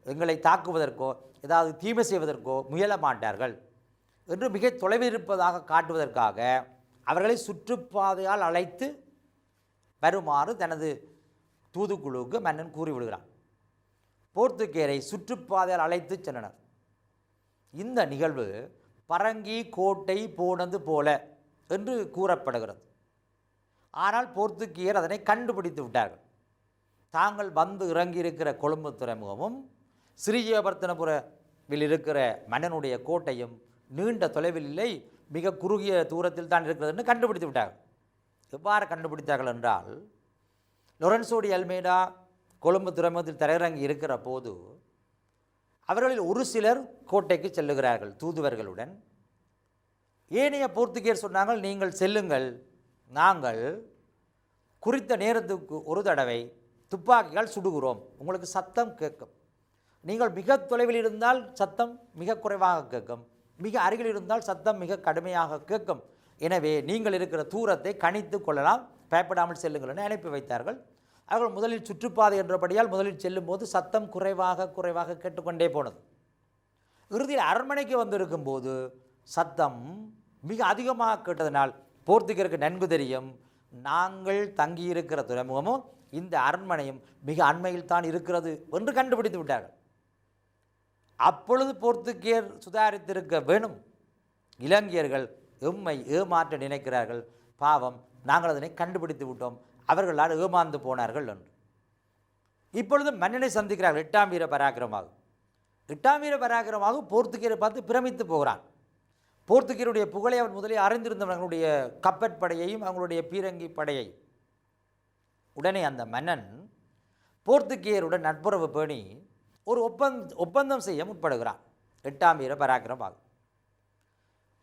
எங்களை தாக்குவதற்கோ ஏதாவது தீமை செய்வதற்கோ முயல மாட்டார்கள் என்று மிக தொலைவில் இருப்பதாக காட்டுவதற்காக அவர்களை சுற்றுப்பாதையால் அழைத்து வருமாறு தனது தூதுக்குழுவுக்கு மன்னன் கூறிவிடுகிறான். போர்த்துகேயரை சுற்றுப்பாதையால் அழைத்து சென்றனர். இந்த நிகழ்வு பரங்கி கோட்டை போனது போல என்று கூறப்படுகிறது. ஆனால் போர்த்துகேயர் அதனை கண்டுபிடித்து விட்டார்கள். தாங்கள் வந்து இறங்கியிருக்கிற கொழும்பு துறைமுகமும் ஸ்ரீஜயவர்த்தனபுரவில் இருக்கிற மன்னனுடைய கோட்டையும் நீண்ட தொலைவில் இல்லை, மிக குறுகிய தூரத்தில் தான் இருக்கிறது என்று கண்டுபிடித்து விட்டார்கள். எவ்வாறு கண்டுபிடித்தார்கள் என்றால், லொரன்சோ டி அல்மேடா கொழும்பு துறைமுகத்தில் தரையிறங்கி இருக்கிற போது அவர்களில் ஒரு சிலர் கோட்டைக்கு செல்லுகிறார்கள் தூதுவர்களுடன். ஏனைய போர்த்துகேயர் சொன்னார்கள், நீங்கள் செல்லுங்கள், நாங்கள் குறித்த நேரத்துக்கு ஒரு தடவை துப்பாக்கிகள் சுடுகிறோம், உங்களுக்கு சத்தம் கேட்கும். நீங்கள் மிக தொலைவில் இருந்தால் சத்தம் மிக குறைவாக கேட்கும், மிக அருகில் இருந்தால் சத்தம் மிக கடுமையாக கேட்கும். எனவே நீங்கள் இருக்கிற தூரத்தை கணித்து கொள்ளலாம், பயப்படாமல் செல்லுங்கள் என அனுப்பி வைத்தார்கள். அவர்கள் முதலில் சுற்றுப்பாதை என்றபடியால் முதலில் செல்லும்போது சத்தம் குறைவாக கேட்டுக்கொண்டே போனது. இறுதியில் அரண்மனைக்கு வந்திருக்கும் போது சத்தம் மிக அதிகமாக கேட்டதனால் போர்த்துகேயருக்கு நன்கு தெரியும், நாங்கள் தங்கியிருக்கிற துறைமுகமும் இந்த அரண்மனையும் மிக அண்மையில் தான் இருக்கிறது என்று கண்டுபிடித்து விட்டார்கள். அப்பொழுது போர்த்துகேயர் சுதாரித்திருக்க வேணும். இலங்கையர்கள் எம்மை ஏமாற்ற நினைக்கிறார்கள், பாவம் நாங்கள் அதனை கண்டுபிடித்து விட்டோம், அவர்களால் ஏமாந்து போனார்கள் என்று. இப்பொழுது மன்னனை சந்திக்கிறார்கள் 8ஆம் வீர பராக்கிரமபாகு. 8ஆம் வீர பராக்கிரமபாகு போர்த்துகேயரை பார்த்து பிரமித்து போகிறான். போர்த்துகேயருடைய புகழை அவன் முதலில் அறிந்திருந்தவன், அவங்களுடைய கப்பற்படையையும் அவங்களுடைய பீரங்கி படையை. உடனே அந்த மன்னன் போர்த்துகேயருடன் நட்புறவு பேணி ஒரு ஒப்பந்தம் செய்ய முற்படுகிறான். 8ஆம் வீர பராக்கிரமபாகு.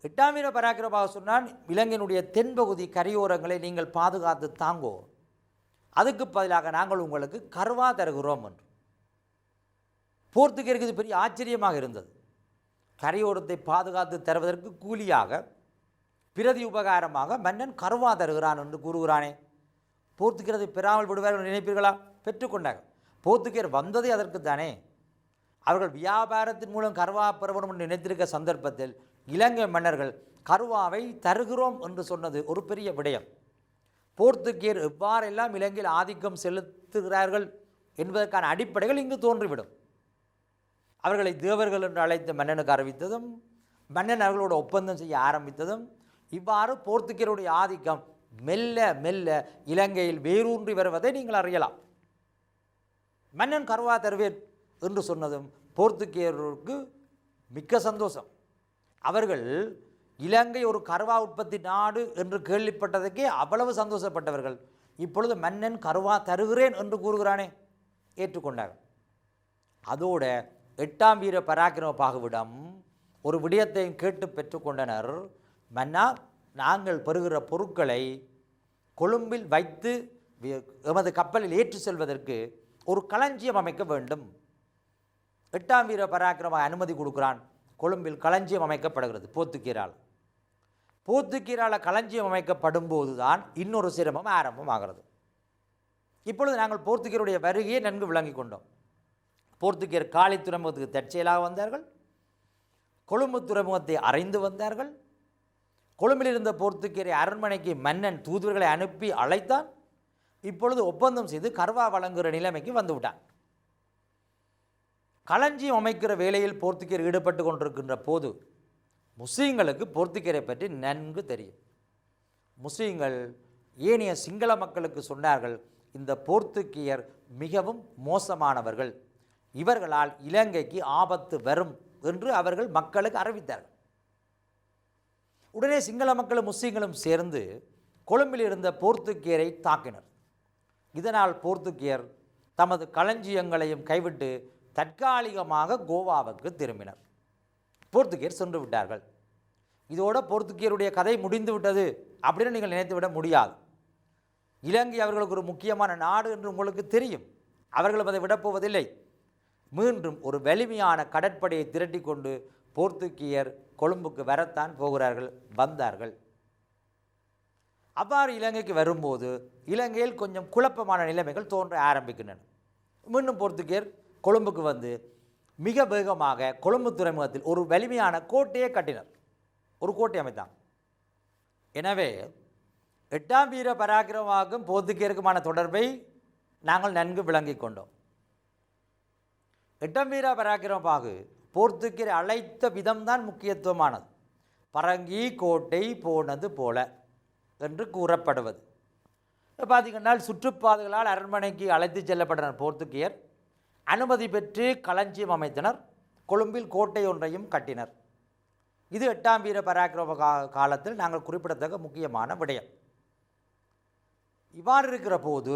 8ஆம் வீர பராக்கிரமபாகு சொன்னான், இலங்கையினுடைய தென்பகுதி கரையோரங்களை நீங்கள் பாதுகாத்து தாங்கோ, அதுக்கு பதிலாக நாங்கள் உங்களுக்கு கர்வா தருகிறோம் என்று. போர்த்துகேயருக்கு இது பெரிய ஆச்சரியமாக இருந்தது. கரையோரத்தை பாதுகாத்து தருவதற்கு கூலியாக பிரதி உபகாரமாக மன்னன் கர்வா தருகிறான் என்று கூறுகிறானே, போர்த்துகேயரை பெறாமல் விடுவார்கள் நினைப்பீர்களா? பெற்றுக்கொண்டார்கள். போர்த்துகேயர் வந்ததே அதற்கு தானே. அவர்கள் வியாபாரத்தின் மூலம் கர்வா பெற வேண்டும் என்று நினைத்திருக்க சந்தர்ப்பத்தில் இலங்கை மன்னர்கள் கர்வாவை தருகிறோம் என்று சொன்னது ஒரு பெரிய விடயம். போர்த்துகேயர் எவ்வாறெல்லாம் இலங்கையில் ஆதிக்கம் செலுத்துகிறார்கள் என்பதற்கான அடிப்படைகள் இங்கு தோன்றிவிடும். அவர்களை தேவர்கள் என்று அழைத்து மன்னனுக்கு அறிவித்ததும், மன்னன் அவர்களோடு ஒப்பந்தம் செய்ய ஆரம்பித்ததும், இவ்வாறு போர்த்துகேயருடைய ஆதிக்கம் மெல்ல மெல்ல இலங்கையில் வேரூன்றி வருவதை நீங்கள் அறியலாம். மன்னன் கர்வா தருவேன் என்று சொன்னதும் போர்த்துகேயருக்கு மிக்க சந்தோஷம். அவர்கள் இலங்கை ஒரு கர்வா உற்பத்தி நாடு என்று கேள்விப்பட்டதற்கே அவ்வளவு சந்தோஷப்பட்டவர்கள். இப்பொழுது மன்னன் கர்வா தருகிறேன் என்று கூறுகிறானே, ஏற்றுக்கொண்டார்கள். அதோட 8ஆம் வீர பராக்கிரமபாகுவிடம் ஒரு விடயத்தையும் கேட்டு பெற்றுக்கொண்டனர். மன்னா, நாங்கள் பெறுகிற பொருட்களை கொழும்பில் வைத்து எமது கப்பலில் ஏற்றி செல்வதற்கு ஒரு களஞ்சியம் அமைக்க வேண்டும். 8ஆம் வீர பராக்கிரம அனுமதி கொடுக்கிறான். கொழும்பில் களஞ்சியம் அமைக்கப்படுகிறது போர்த்துக்கீரால் களஞ்சியம் அமைக்கப்படும் போது தான் இன்னொரு சிரமம் ஆரம்பமாகிறது. இப்பொழுது நாங்கள் போர்த்துகீருடைய வருகையை நன்கு விளங்கி கொண்டோம். போர்த்துகீர் காலி துறைமுகத்துக்கு தற்செயலாக வந்தார்கள். கொழும்பு துறைமுகத்தை அறிந்து வந்தார்கள். கொழும்பில் இருந்த போர்த்துகீரை அரண்மனைக்கு மன்னன் தூதுவர்களை அனுப்பி அழைத்தான். இப்பொழுது ஒப்பந்தம் செய்து கர்வா வழங்குகிற நிலைமைக்கு வந்துவிட்டான். களஞ்சியம் அமைக்கிற வேலையில் போர்த்துகீர் ஈடுபட்டு கொண்டிருக்கின்ற போது முஸ்லீம்களுக்கு போர்த்துகீரை பற்றி நன்கு தெரியும். முஸ்லீம்கள் ஏனைய சிங்கள மக்களுக்கு சொன்னார்கள், இந்த போர்த்துகீயர் மிகவும் மோசமானவர்கள், இவர்களால் இலங்கைக்கு ஆபத்து வரும் என்று அவர்கள் மக்களுக்கு அறிவித்தார்கள். உடனே சிங்கள மக்களும் முஸ்லீம்களும் சேர்ந்து கொழும்பில் இருந்த போர்த்துகீயரை தாக்கினர். இதனால் போர்த்துகீயர் தமது களஞ்சியங்களையும் கைவிட்டு தற்காலிகமாக கோவாவுக்கு திரும்பினர். போர்த்துகீயர் சென்று விட்டார்கள். இதோட போர்த்துகீயருடைய கதை முடிந்து விட்டது அப்படின்னு நீங்கள் நினைத்துவிட முடியாது. இலங்கை அவர்களுக்கு ஒரு முக்கியமான நாடு என்று உங்களுக்கு தெரியும். அவர்களும் அதை விடப்போவதில்லை. மீண்டும் ஒரு வலிமையான கடற்படையை திரட்டி கொண்டு போர்த்துகீயர் கொழும்புக்கு வரத்தான் போகிறார்கள். வந்தார்கள். அவ்வாறு இலங்கைக்கு வரும்போது இலங்கையில் கொஞ்சம் குழப்பமான நிலைமைகள் தோன்ற ஆரம்பிக்கின்றன. மீண்டும் போர்த்துகீயர் கொழும்புக்கு வந்து மிக வேகமாக கொழும்பு துறைமுகத்தில் ஒரு வலிமையான கோட்டையை கட்டினர். ஒரு கோட்டை அமைத்தான். எனவே 8ஆம் வீர பராக்கிரமாவுக்கும் போர்த்துகீயருக்குமான தொடர்பை நாங்கள் நன்கு விளங்கி கொண்டோம். 8ஆம் வீர பராக்கிரமபாகு போர்த்துகீயரை அழைத்த விதம்தான் முக்கியத்துவமானது. பரங்கி கோட்டை போனது போல என்று கூறப்படுவது. பார்த்தீங்கன்னா சுற்றுப்பாதைகளால் அரண்மனைக்கு அழைத்து செல்லப்பட்டனர் போர்த்துகீயர். அனுமதி பெற்று களஞ்சியம் அமைத்தனர். கொழும்பில் கோட்டை ஒன்றையும் கட்டினர். இது 8ஆம் வீர பராக்கிரம காலத்தில் நாங்கள் குறிப்பிடத்தக்க முக்கியமான விடயம். இவ்வாறு இருக்கிற போது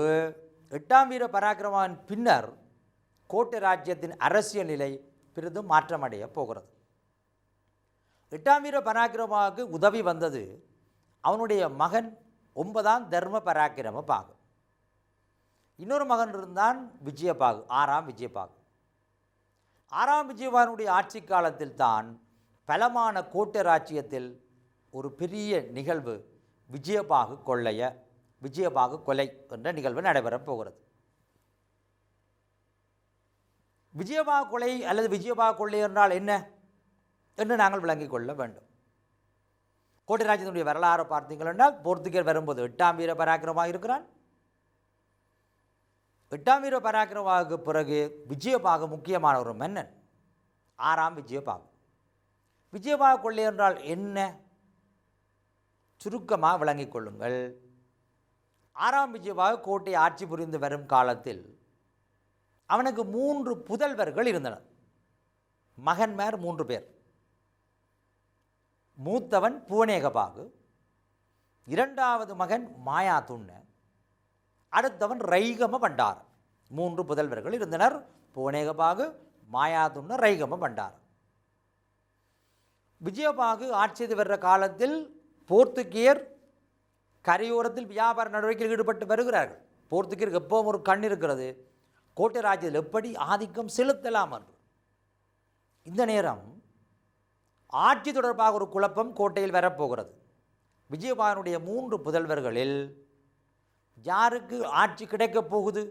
8ஆம் வீர பராக்கிரமன் பின்னர் கோட்டை ராஜ்யத்தின் அரசியல் நிலை பெரிதும் மாற்றமடைய போகிறது. 8ஆம் வீர பராக்கிரமாவுக்கு உதவி வந்தது அவனுடைய மகன் 9ஆம் தர்ம பராக்கிரம பாகு. இன்னொரு மகன் இருந்தான் விஜயபாகு, 6ஆம் விஜயபாகு. 6ஆம் விஜயபாகனுடைய ஆட்சி காலத்தில் தான் பலமான கோட்டை ராஜ்யத்தில் ஒரு பெரிய நிகழ்வு விஜயபாகு கொலை என்ற நிகழ்வு நடைபெறப் போகிறது. விஜயபாகு கொலை அல்லது விஜயபாகு கொள்ளை என்றால் என்ன என்று நாங்கள் விளங்கிக் கொள்ள வேண்டும். கோட்டை ராஜ்யத்தினுடைய வரலாறு பார்த்தீங்கள் என்றால் போர்த்துகீயர் வரும்போது 8ஆம் வீர பராக்கிரமாக இருக்கிறான். 8ஆம் வீர பராக்கிரமாவுக்கு பிறகு விஜயபாகு முக்கியமான ஒரு மன்னன், 6ஆம் விஜயபாகு. விஜயபாகு கொள்ளை என்றால் என்ன? சுருக்கமாக விளங்கிக் கொள்ளுங்கள். 6ஆம் விஜயபாகு கோட்டை ஆட்சி புரிந்து வரும் காலத்தில் அவனுக்கு 3 புதல்வர்கள் இருந்தனர். மகன்மார் 3 பேர். மூத்தவன் பூவனேகபாகு, 2வது மகன் மாயாதுண்ண, அடுத்தவன் ரைகம பண்டார. 3 புதல்வர்கள் இருந்தனர். பூவனேகபாகு, மாயாதுண்ண, ரைகம பண்டார. விஜயபாகு ஆட்சி செய்து வர்ற காலத்தில் போர்த்துகீயர் கரையோரத்தில் வியாபார நடவடிக்கையில் ஈடுபட்டு வருகிறார்கள். போர்த்துகீயருக்கு எப்பவும் ஒரு கண் இருக்கிறது, கோட்டை ராஜ்யத்தில் எப்படி ஆதிக்கம் செலுத்தலாம் என்று. இந்த நேரம் ஆட்சி தொடர்பாக ஒரு குழப்பம் கோட்டையில் வரப்போகிறது. விஜயபாகனுடைய 3 புதல்வர்களில் யாருக்கு ஆட்சி கிடைக்கப் போகுது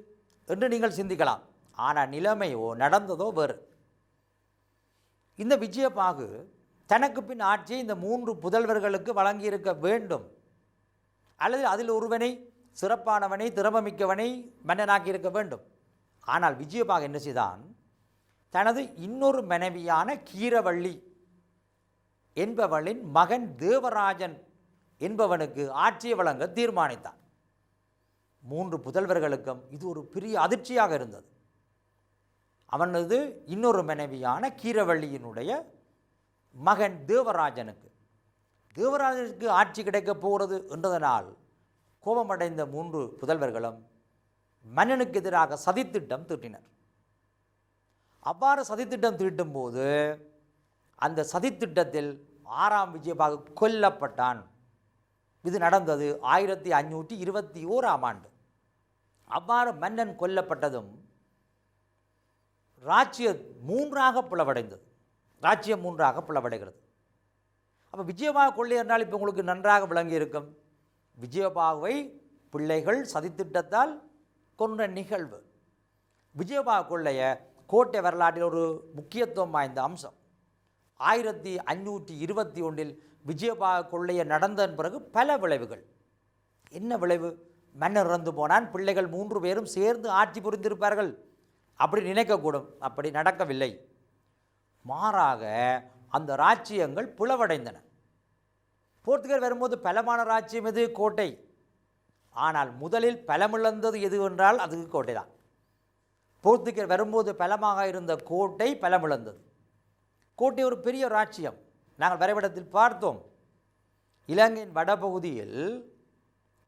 என்று நீங்கள் சிந்திக்கலாம். ஆனால் நிலைமையோ நடந்ததோ வேறு. இந்த விஜயபாகு தனக்கு பின் ஆட்சியை இந்த 3 புதல்வர்களுக்கு வழங்கியிருக்க வேண்டும், அல்லது அதில் ஒருவனை, சிறப்பானவனை, திறமமிக்கவனை மன்னனாக்கி இருக்க வேண்டும். ஆனால் விஜயபாகு என்ன செய்தான்? தனது இன்னொரு மனைவியான கீரவள்ளி என்பவளின் மகன் தேவராஜன் என்பவனுக்கு ஆட்சியை வழங்க தீர்மானித்தான். 3 புதல்வர்களுக்கும் இது ஒரு பெரிய அதிர்ச்சியாக இருந்தது. அவனது இன்னொரு மனைவியான கீரவள்ளியினுடைய மகன் தேவராஜனுக்கு ஆட்சி கிடைக்கப் போகிறது என்றதனால் கோபமடைந்த 3 புதல்வர்களும் மன்னனுக்கு எதிராக சதித்திட்டம் தீட்டினர். அவ்வாறு சதித்திட்டம் தீட்டும் போது அந்த சதித்திட்டத்தில் 6ஆம் விஜயபாகு கொல்லப்பட்டான். இது நடந்தது 1521ஆம் ஆண்டு. அவ்வாறு மன்னன் கொல்லப்பட்டதும் ராஜ்யம் 3ஆக பிளவடைந்தது. ராஜ்யம் 3ஆக பிளவடைகிறது. அப்போ விஜயபாகு கொள்ளை என்றால் இப்போ உங்களுக்கு நன்றாக விளங்கி இருக்கும். விஜயபாகுவை பிள்ளைகள் சதித்திட்டத்தால் கொன்ற நிகழ்வு. விஜயபாகு கொள்ளைய கோட்டை வரலாற்றில் ஒரு முக்கியத்துவம் வாய்ந்த அம்சம். 1521 விஜயபாகு கொள்ளைய நடந்ததன் பிறகு பல விளைவுகள். என்ன விளைவு? மன்னர் இறந்து போனான், பிள்ளைகள் 3 பேரும் சேர்ந்து ஆட்சி புரிந்திருப்பார்கள். அப்படி நினைக்கக்கூடும். அப்படி நடக்கவில்லை. மாறாக அந்த ராஜ்யங்கள் பிளவடைந்தன. போர்த்துகல் வரும்போது பலமான ராஜ்யம் எது? கோட்டை. ஆனால் முதலில் பலமிழந்தது எது என்றால் அது கோட்டை தான். போர்த்துகல் வரும்போது பலமாக இருந்த கோட்டை பலமிழந்தது. கோட்டை ஒரு பெரிய ராஜ்யம். நாங்கள் வரைபடத்தில் பார்த்தோம். இலங்கையின் வடபகுதியில்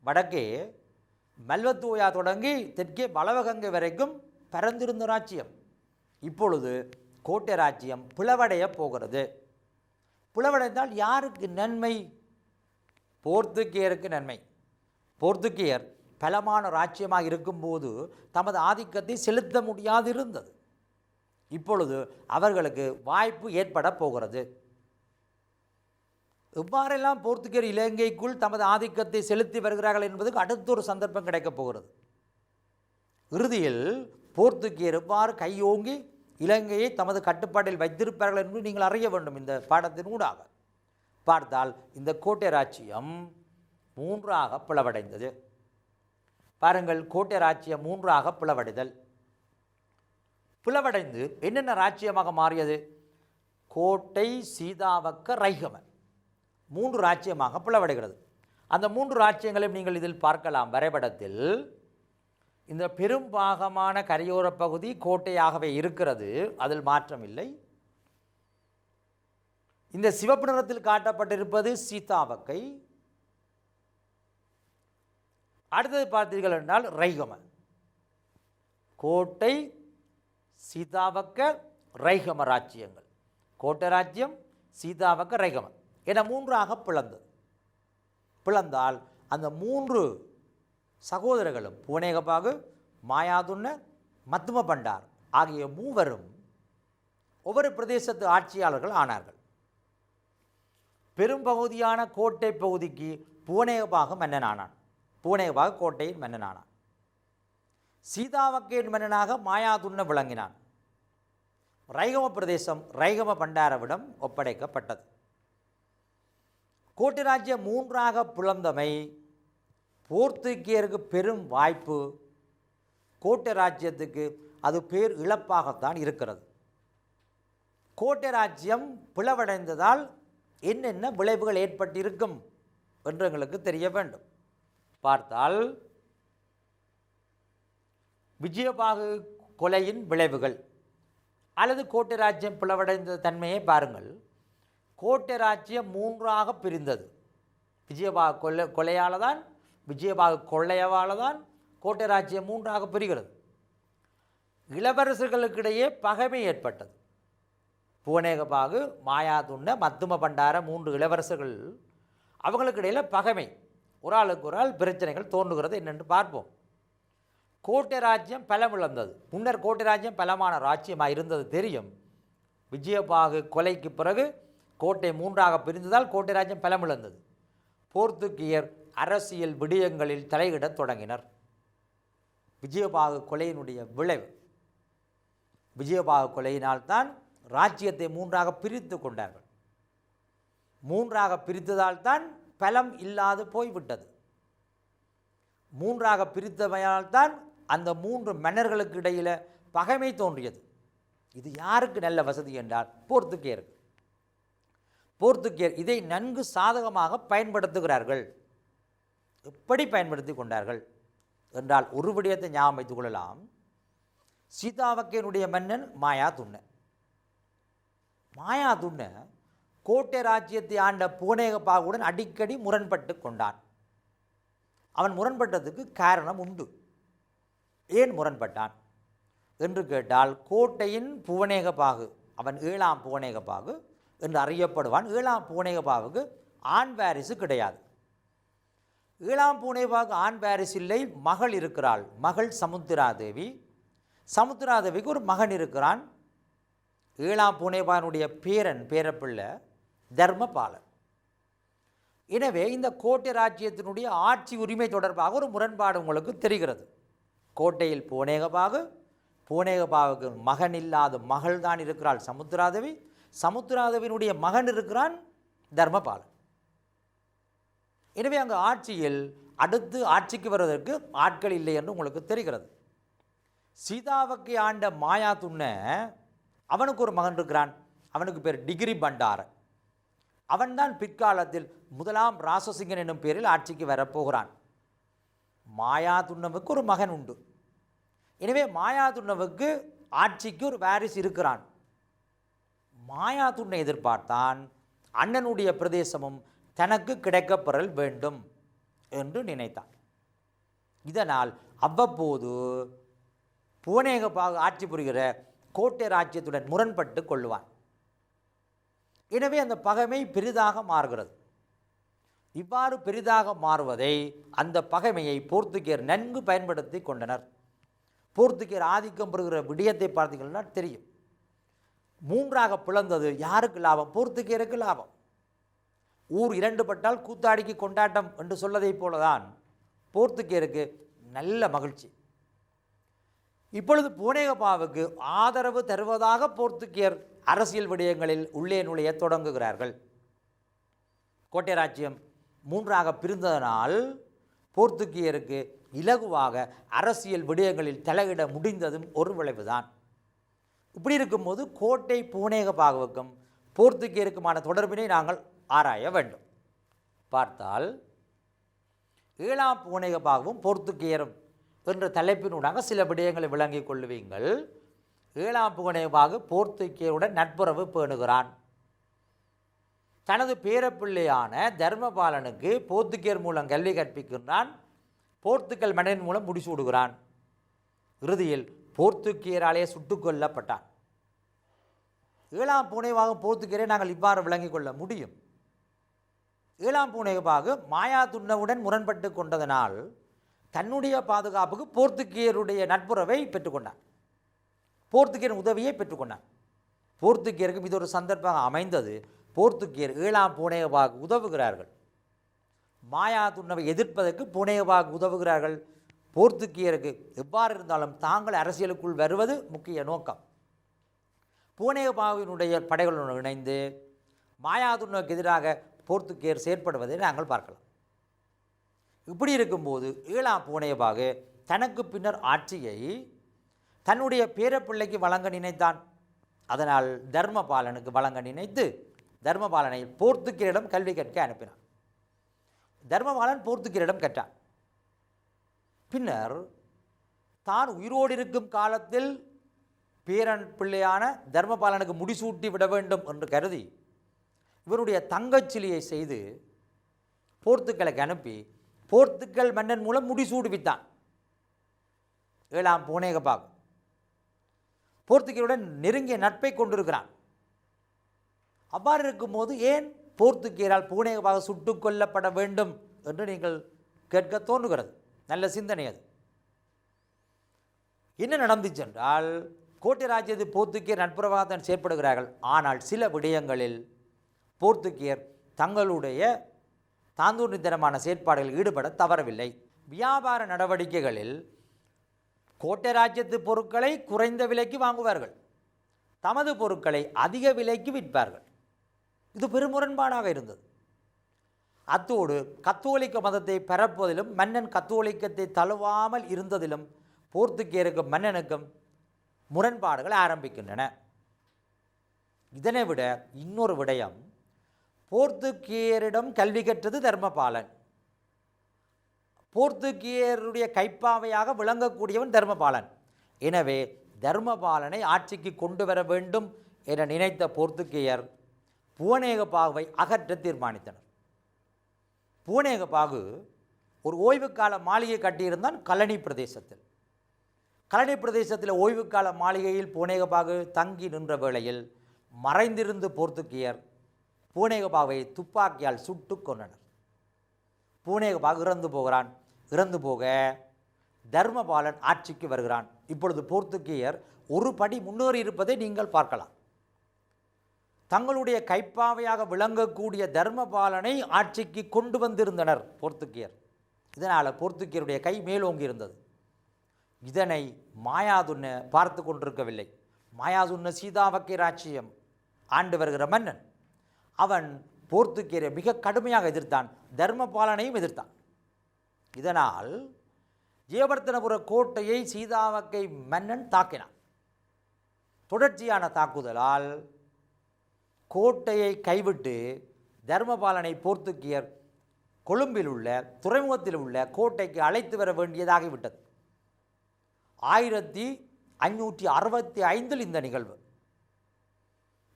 வடக்கே மல்வத்தூயா தொடங்கி தெற்கே பலவகங்கை வரைக்கும் பரந்திருந்த ராஜ்யம். இப்பொழுது கோட்டை ராஜ்யம் பிளவடைய போகிறது. பிளவடைந்தால் யாருக்கு நன்மை? போர்த்துகேயருக்கு நன்மை. போர்த்துகேயர் பலமான ராஜ்யமாக இருக்கும்போது தமது ஆதிக்கத்தை செலுத்த முடியாது இருந்தது. இப்பொழுது அவர்களுக்கு வாய்ப்பு ஏற்பட போகிறது. எவ்வாறெல்லாம் போர்த்துகேயர் இலங்கைக்குள் தமது ஆதிக்கத்தை செலுத்தி வருகிறார்கள் என்பதுக்கு அடுத்த ஒரு சந்தர்ப்பம் கிடைக்கப் போகிறது. இறுதியில் போர்த்துகேயர் எவ்வாறு கையோங்கி இலங்கையை தமது கட்டுப்பாட்டில் வைத்திருப்பார்கள் என்று நீங்கள் அறிய வேண்டும். இந்த பாடத்தின் ஊடாக பார்த்தால் இந்த கோட்டை ராஜ்யம் 3ஆக பிளவடைந்தது. பாருங்கள், கோட்டை ராஜ்யம் 3ஆக பிளவடைதல். பிளவடைந்து என்னென்ன ராஜ்யமாக மாறியது? கோட்டை, சீதாவக்க, ரைகம 3 ராஜ்யமாக பிளவடைகிறது. அந்த 3 ராஜ்யங்களையும் நீங்கள் இதில் பார்க்கலாம். வரைபடத்தில் இந்த பெரும்பாகமான கரையோர பகுதி கோட்டையாகவே இருக்கிறது. அதில் மாற்றம் இல்லை. இந்த சிவப்பு நிறத்தில் காட்டப்பட்டிருப்பது சீதாவக்கை. அடுத்தது பார்த்தீர்கள் என்றால் ரைகம. கோட்டை, சீதாவக்க, ரைகம ராஜ்யங்கள். கோட்டை ராஜ்யம், சீதாவக்க, ரைகம என 3ஆக பிளந்தது. பிளந்தால் அந்த 3 சகோதரர்களும் பூனேகபாகு, மாயாதுன்ன, மத்தும பண்டார் ஆகிய 3வரும் ஒவ்வொரு பிரதேசத்து ஆட்சியாளர்கள் ஆனார்கள். பெரும்பகுதியான கோட்டை பகுதிக்கு பூனேகபாகு மன்னன் ஆனான். பூனேகபாகு கோட்டையின் மன்னன் ஆனான். சீதாவக்கையின் மன்னனாக மாயாதுன்ன விளங்கினான். ரைகம பிரதேசம் ரைகம பண்டாரவிடம் ஒப்படைக்கப்பட்டது. கோட்டை ராஜ்யம் 3ஆக பிளந்தமை போர்த்துகேயருக்கு பெரும் வாய்ப்பு. கோட்டை ராஜ்யத்துக்கு அது பேர் இழப்பாகத்தான் இருக்கிறது. கோட்டை ராஜ்யம் பிளவடைந்ததால் என்னென்ன விளைவுகள் ஏற்பட்டிருக்கும் என்று எங்களுக்கு தெரிய வேண்டும். பார்த்தால் விஜயபாகு கொலையின் விளைவுகள் அல்லது கோட்டை ராஜ்யம் பிளவடைந்த தன்மையை பாருங்கள். கோட்டை ராஜ்யம் 3ஆக பிரிந்தது. விஜயபாகு கொலையால் தான், விஜயபாகு கொள்ளையவால் தான் கோட்டை ராஜ்யம் 3ஆக பிரிகிறது. இளவரசர்களுக்கிடையே பகைமை ஏற்பட்டது. பூனேகபாகு, மாயாதுன்ன, மத்தும பண்டார 3 இளவரசர்கள், அவங்களுக்கு இடையில் பகைமை, ஒரு ஆளுக்கு ஒரு ஆள் பிரச்சனைகள் தோன்றுகிறது. என்னென்று பார்ப்போம். கோட்டை ராஜ்யம் பலமிழந்தது. முன்னர் கோட்டை ராஜ்யம் பலமான ராஜ்யமாக இருந்தது தெரியும். விஜயபாகு கொலைக்கு பிறகு கோட்டை 3ஆக பிரிந்ததால் கோட்டை ராஜ்யம் பலமிழந்தது. போர்த்துகீயர் அரசியல் விடயங்களில் தலையிடத் தொடங்கினர். விஜயபாகு கொலையினுடைய விளைவு. விஜயபாகு கொலையினால்தான் ராஜ்யத்தை 3ஆக பிரித்து கொண்டார்கள். 3ஆக பிரித்ததால் தான் பலம் இல்லாது போய்விட்டது. 3ஆக பிரித்தமையால் தான் அந்த 3 மன்னர்களுக்கு இடையில் பகைமை தோன்றியது. இது யாருக்கு நல்ல வசதி என்றால் போர்த்துகேயருக்கு. போர்த்துகேயர் இதை நன்கு சாதகமாக பயன்படுத்துகிறார்கள். எப்படி பயன்படுத்தி கொண்டார்கள் என்றால் ஒரு விடயத்தை ஞாபகம் வைத்துக் கொள்ளலாம். சீதாவக்கையினுடைய மன்னன் மாயாதுன்ன. மாயாதுன்ன கோட்டை ராஜ்யத்தை ஆண்ட பூனேகபாகுடன் அடிக்கடி முரண்பட்டு கொண்டான். அவன் முரண்பட்டதுக்கு காரணம் உண்டு. ஏன் முரண்பட்டான் என்று கேட்டால், கோட்டையின் பூவனேகபாகு, அவன் 7ஆம் பூவனேகபாகு, என்று அறியப்படுவான். 7ஆம் பூனேகபாவுக்கு ஆண் வாரிசு கிடையாது. 7ஆம் பூனேகபாவுக்கு ஆண் வாரிசு இல்லை, மகள் இருக்கிறாள். மகள் சமுத்திராதேவி. சமுத்திராதேவிக்கு ஒரு மகன் இருக்கிறான். 7ஆம் பூனேகபாவினுடைய பேரப்பிள்ளை தர்மபாலன். எனவே இந்த கோட்டை ராஜ்யத்தினுடைய ஆட்சி உரிமை தொடர்பாக ஒரு முரண்பாடு உங்களுக்கு தெரிகிறது. கோட்டையில் பூனேகபாவுக்கு மகன் இல்லாத மகள் தான் இருக்கிறாள் சமுத்திராதேவி. சமுத்திராதேவியினுடைய மகன் இருக்கிறான் தர்மபாலன். எனவே அங்கு ஆட்சியில் அடுத்து ஆட்சிக்கு வருவதற்கு ஆட்கள் இல்லை என்று உங்களுக்கு தெரிகிறது. சீதாவுக்கு ஆண்ட மாயா துண்ண அவனுக்கு ஒரு மகன் இருக்கிறான். அவனுக்கு பேர் டிகிரி பண்டார. அவன்தான் பிற்காலத்தில் முதலாம் ராசசிங்கன் என்னும் பேரில் ஆட்சிக்கு வரப்போகிறான். மாயா துண்ணவுக்கு ஒரு மகன் உண்டு. எனவே மாயா துண்ணவுக்கு ஆட்சிக்கு ஒரு வாரிசு இருக்கிறான். மாயா துண்ணை எதிர்பார்த்தான் அண்ணனுடைய பிரதேசமும் தனக்கு கிடைக்கப்பெறல் வேண்டும் என்று நினைத்தான். இதனால் அவ்வப்போது பூனேகபாகு ஆட்சி புரிகிற கோட்டை ராஜ்யத்துடன் முரண்பட்டு கொள்ளுவான். எனவே அந்த பகைமை பெரிதாக மாறுகிறது. இவ்வாறு பெரிதாக மாறுவதை, அந்த பகைமையை போர்த்துகேயர் நன்கு பயன்படுத்தி கொண்டனர். போர்த்துகேயர் ஆதிக்கம் பெறுகிற விடயத்தை பார்த்தீங்கன்னா தெரியும். 3ஆக பிளந்தது யாருக்கு லாபம்? போர்த்துகேயருக்கு லாபம். ஊர் 2 பட்டால் கூத்தாடிக்கு கொண்டாட்டம் என்று சொல்லதைப் போலதான் போர்த்துகேயருக்கு நல்ல மகிழ்ச்சி. இப்பொழுது பூனேகபாவுக்கு ஆதரவு தருவதாக போர்த்துகேயர் அரசியல் விடயங்களில் உள்ளே நுழைய தொடங்குகிறார்கள். கோட்டை ராஜ்யம் 3ஆக பிரிந்ததனால் போர்த்துகேயருக்கு இலகுவாக அரசியல் விடயங்களில் தலையிட முடிந்ததும் ஒரு விளைவுதான். இப்படி இருக்கும்போது கோட்டை பூனேகபாவுக்கும் போர்த்துகேயருக்குமான தொடர்பினை நாங்கள் ஆராய வேண்டும். பார்த்தால் 7ஆம் பூனேகபாவும் போர்த்துகேயரும் என்ற தலைப்பினூடாக சில விடயங்களை விளங்கிக் கொள்ளுவீங்கள். 7ஆம் பூனேகபாகு போர்த்துகேயருடன் நட்புறவு பேணுகிறான். தனது பேரப்பிள்ளையான தர்மபாலனுக்கு போர்த்துகேயர் மூலம் கல்வி கற்பிக்கின்றான். போர்த்துகல் மன்னன் மூலம் முடிசூடுகிறான். இறுதியில் போர்த்துகேயராலே சுட்டுக் கொல்லப்பட்டான். 7ஆம் பூனேகபாகு போர்த்துகேயரை நாங்கள் இவ்வாறு விளங்கிக் கொள்ள முடியும். 7ஆம் பூனேகபாகு மாயா துண்ணவுடன் முரண்பட்டு கொண்டதனால் தன்னுடைய பாதுகாப்புக்கு போர்த்துகேயருடைய நட்புறவை பெற்றுக்கொண்டான். போர்த்துகேயர் உதவியை பெற்றுக்கொண்டான். போர்த்துகேயருக்கும் இது ஒரு சந்தர்ப்பமாக அமைந்தது. போர்த்துகேயர் 7ஆம் பூனேகபாகு உதவுகிறார்கள். மாயா துண்ணவை எதிர்ப்பதற்கு பூனேகபாகு உதவுகிறார்கள். போர்த்துகேயருக்கு எவ்வாறு இருந்தாலும் தாங்கள் அரசியலுக்குள் வருவது முக்கிய நோக்கம். பூனேகபாவினுடைய படைகளுடன் இணைந்து மாயா துண்ணவுக்கு எதிராக போர்த்துகேயர் செயற்படுவதை நாங்கள் பார்க்கலாம். இப்படி இருக்கும்போது 7ஆம் பூனேகபாகு தனக்கு பின்னர் ஆட்சியை தன்னுடைய பேரப்பிள்ளைக்கு வழங்க நினைத்தான். அதனால் தர்மபாலனுக்கு வழங்க நினைத்து தர்மபாலனை போர்த்துகேயரிடம் கல்வி கற்க அனுப்பினான். தர்மபாலன் போர்த்துகேயரிடம் கற்றான். பின்னர் தான் உயிரோடு இருக்கும் காலத்தில் பேரன் பிள்ளையான தர்மபாலனுக்கு முடிசூட்டி விட வேண்டும் என்று கருதி இவருடைய தங்கச்சிலியை செய்து போர்த்துகலுக்கு அனுப்பி போர்த்துகல் மன்னன் மூலம் முடிசூடுவித்தான். 7ஆம் பூனேகபாகு போர்த்துகேயருடன் நெருங்கிய நட்பை கொண்டிருக்கிறான். அவ்வாறு இருக்கும்போது ஏன் போர்த்துகேயரால் பூனேகபாகு சுட்டுக் கொல்லப்பட வேண்டும் என்று நீங்கள் கேட்க தோன்றுகிறது. நல்ல சிந்தனை அது. என்ன நடந்துச்சு என்றால், கோட்டை ராஜ்யத்தில் போர்த்துகேயர் நட்புறவாக தான் செயற்படுகிறார்கள். ஆனால் சில விடயங்களில் போர்த்துகேயர் தங்களுடைய தாந்தூர்நித்தனமான செயற்பாடுகளில் ஈடுபட தவறவில்லை. வியாபார நடவடிக்கைகளில் கோட்டை ராஜ்யத்து பொருட்களை குறைந்த விலைக்கு வாங்குவார்கள், தமது பொருட்களை அதிக விலைக்கு விற்பார்கள். இது பெருமுரண்பாடாக இருந்தது. அத்தோடு கத்தோலிக்க மதத்தை பரப்புவதிலும் மன்னன் கத்தோலிக்கத்தை தழுவாமல் இருந்ததிலும் போர்த்துகேயருக்கும் மன்னனுக்கும் முரண்பாடுகள் ஆரம்பிக்கின்றன. இதனை விட இன்னொரு விடயம், போர்த்துகேயரிடம் கல்வி கற்றது தர்மபாலன். போர்த்துகேயருடைய கைப்பாவையாக விளங்கக்கூடியவன் தர்மபாலன். எனவே தர்மபாலனை ஆட்சிக்கு கொண்டு வர வேண்டும் என நினைத்த போர்த்துகேயர் பூனேகபாகுவை அகற்ற தீர்மானித்தனர். பூனேகபாகு ஒரு ஓய்வுக்கால மாளிகை கட்டியிருந்தான் கலனி பிரதேசத்தில். கலனி பிரதேசத்தில் ஓய்வுக்கால மாளிகையில் பூனேகபாகு தங்கி நின்ற வேளையில் மறைந்திருந்து போர்த்துகேயர் பூனேகபாவை துப்பாக்கியால் சுட்டு கொன்றனர். பூனேகபாகு இறந்து போக தர்மபாலன் ஆட்சிக்கு வருகிறான். இப்பொழுது போர்த்துகீயர் ஒரு படி முன்னேறி இருப்பதை நீங்கள் பார்க்கலாம். தங்களுடைய கைப்பாவையாக விளங்கக்கூடிய தர்மபாலனை ஆட்சிக்கு கொண்டு வந்திருந்தனர் போர்த்துகீயர். இதனால் போர்த்துகீயருடைய கை மேலோங்கி இருந்தது. இதனை மாயாதுன்ன பார்த்து கொண்டிருக்கவில்லை. மாயாதுன்ன சீதாவக்கை ராச்சியம் ஆண்டு வருகிற மன்னன். அவன் போர்த்துகீயரை மிக கடுமையாக எதிர்த்தான், தர்மபாலனையும் எதிர்த்தான். இதனால் ஜெயவர்த்தனபுர கோட்டையை சீதாவக்கை மன்னன் தாக்கினான். தொடர்ச்சியான தாக்குதலால் கோட்டையை கைவிட்டு தர்மபாலனை போர்த்துகீயர் கொழும்பில் உள்ள துறைமுகத்தில் உள்ள கோட்டைக்கு அழைத்து வர வேண்டியதாகிவிட்டது. 1565 இந்த நிகழ்வு.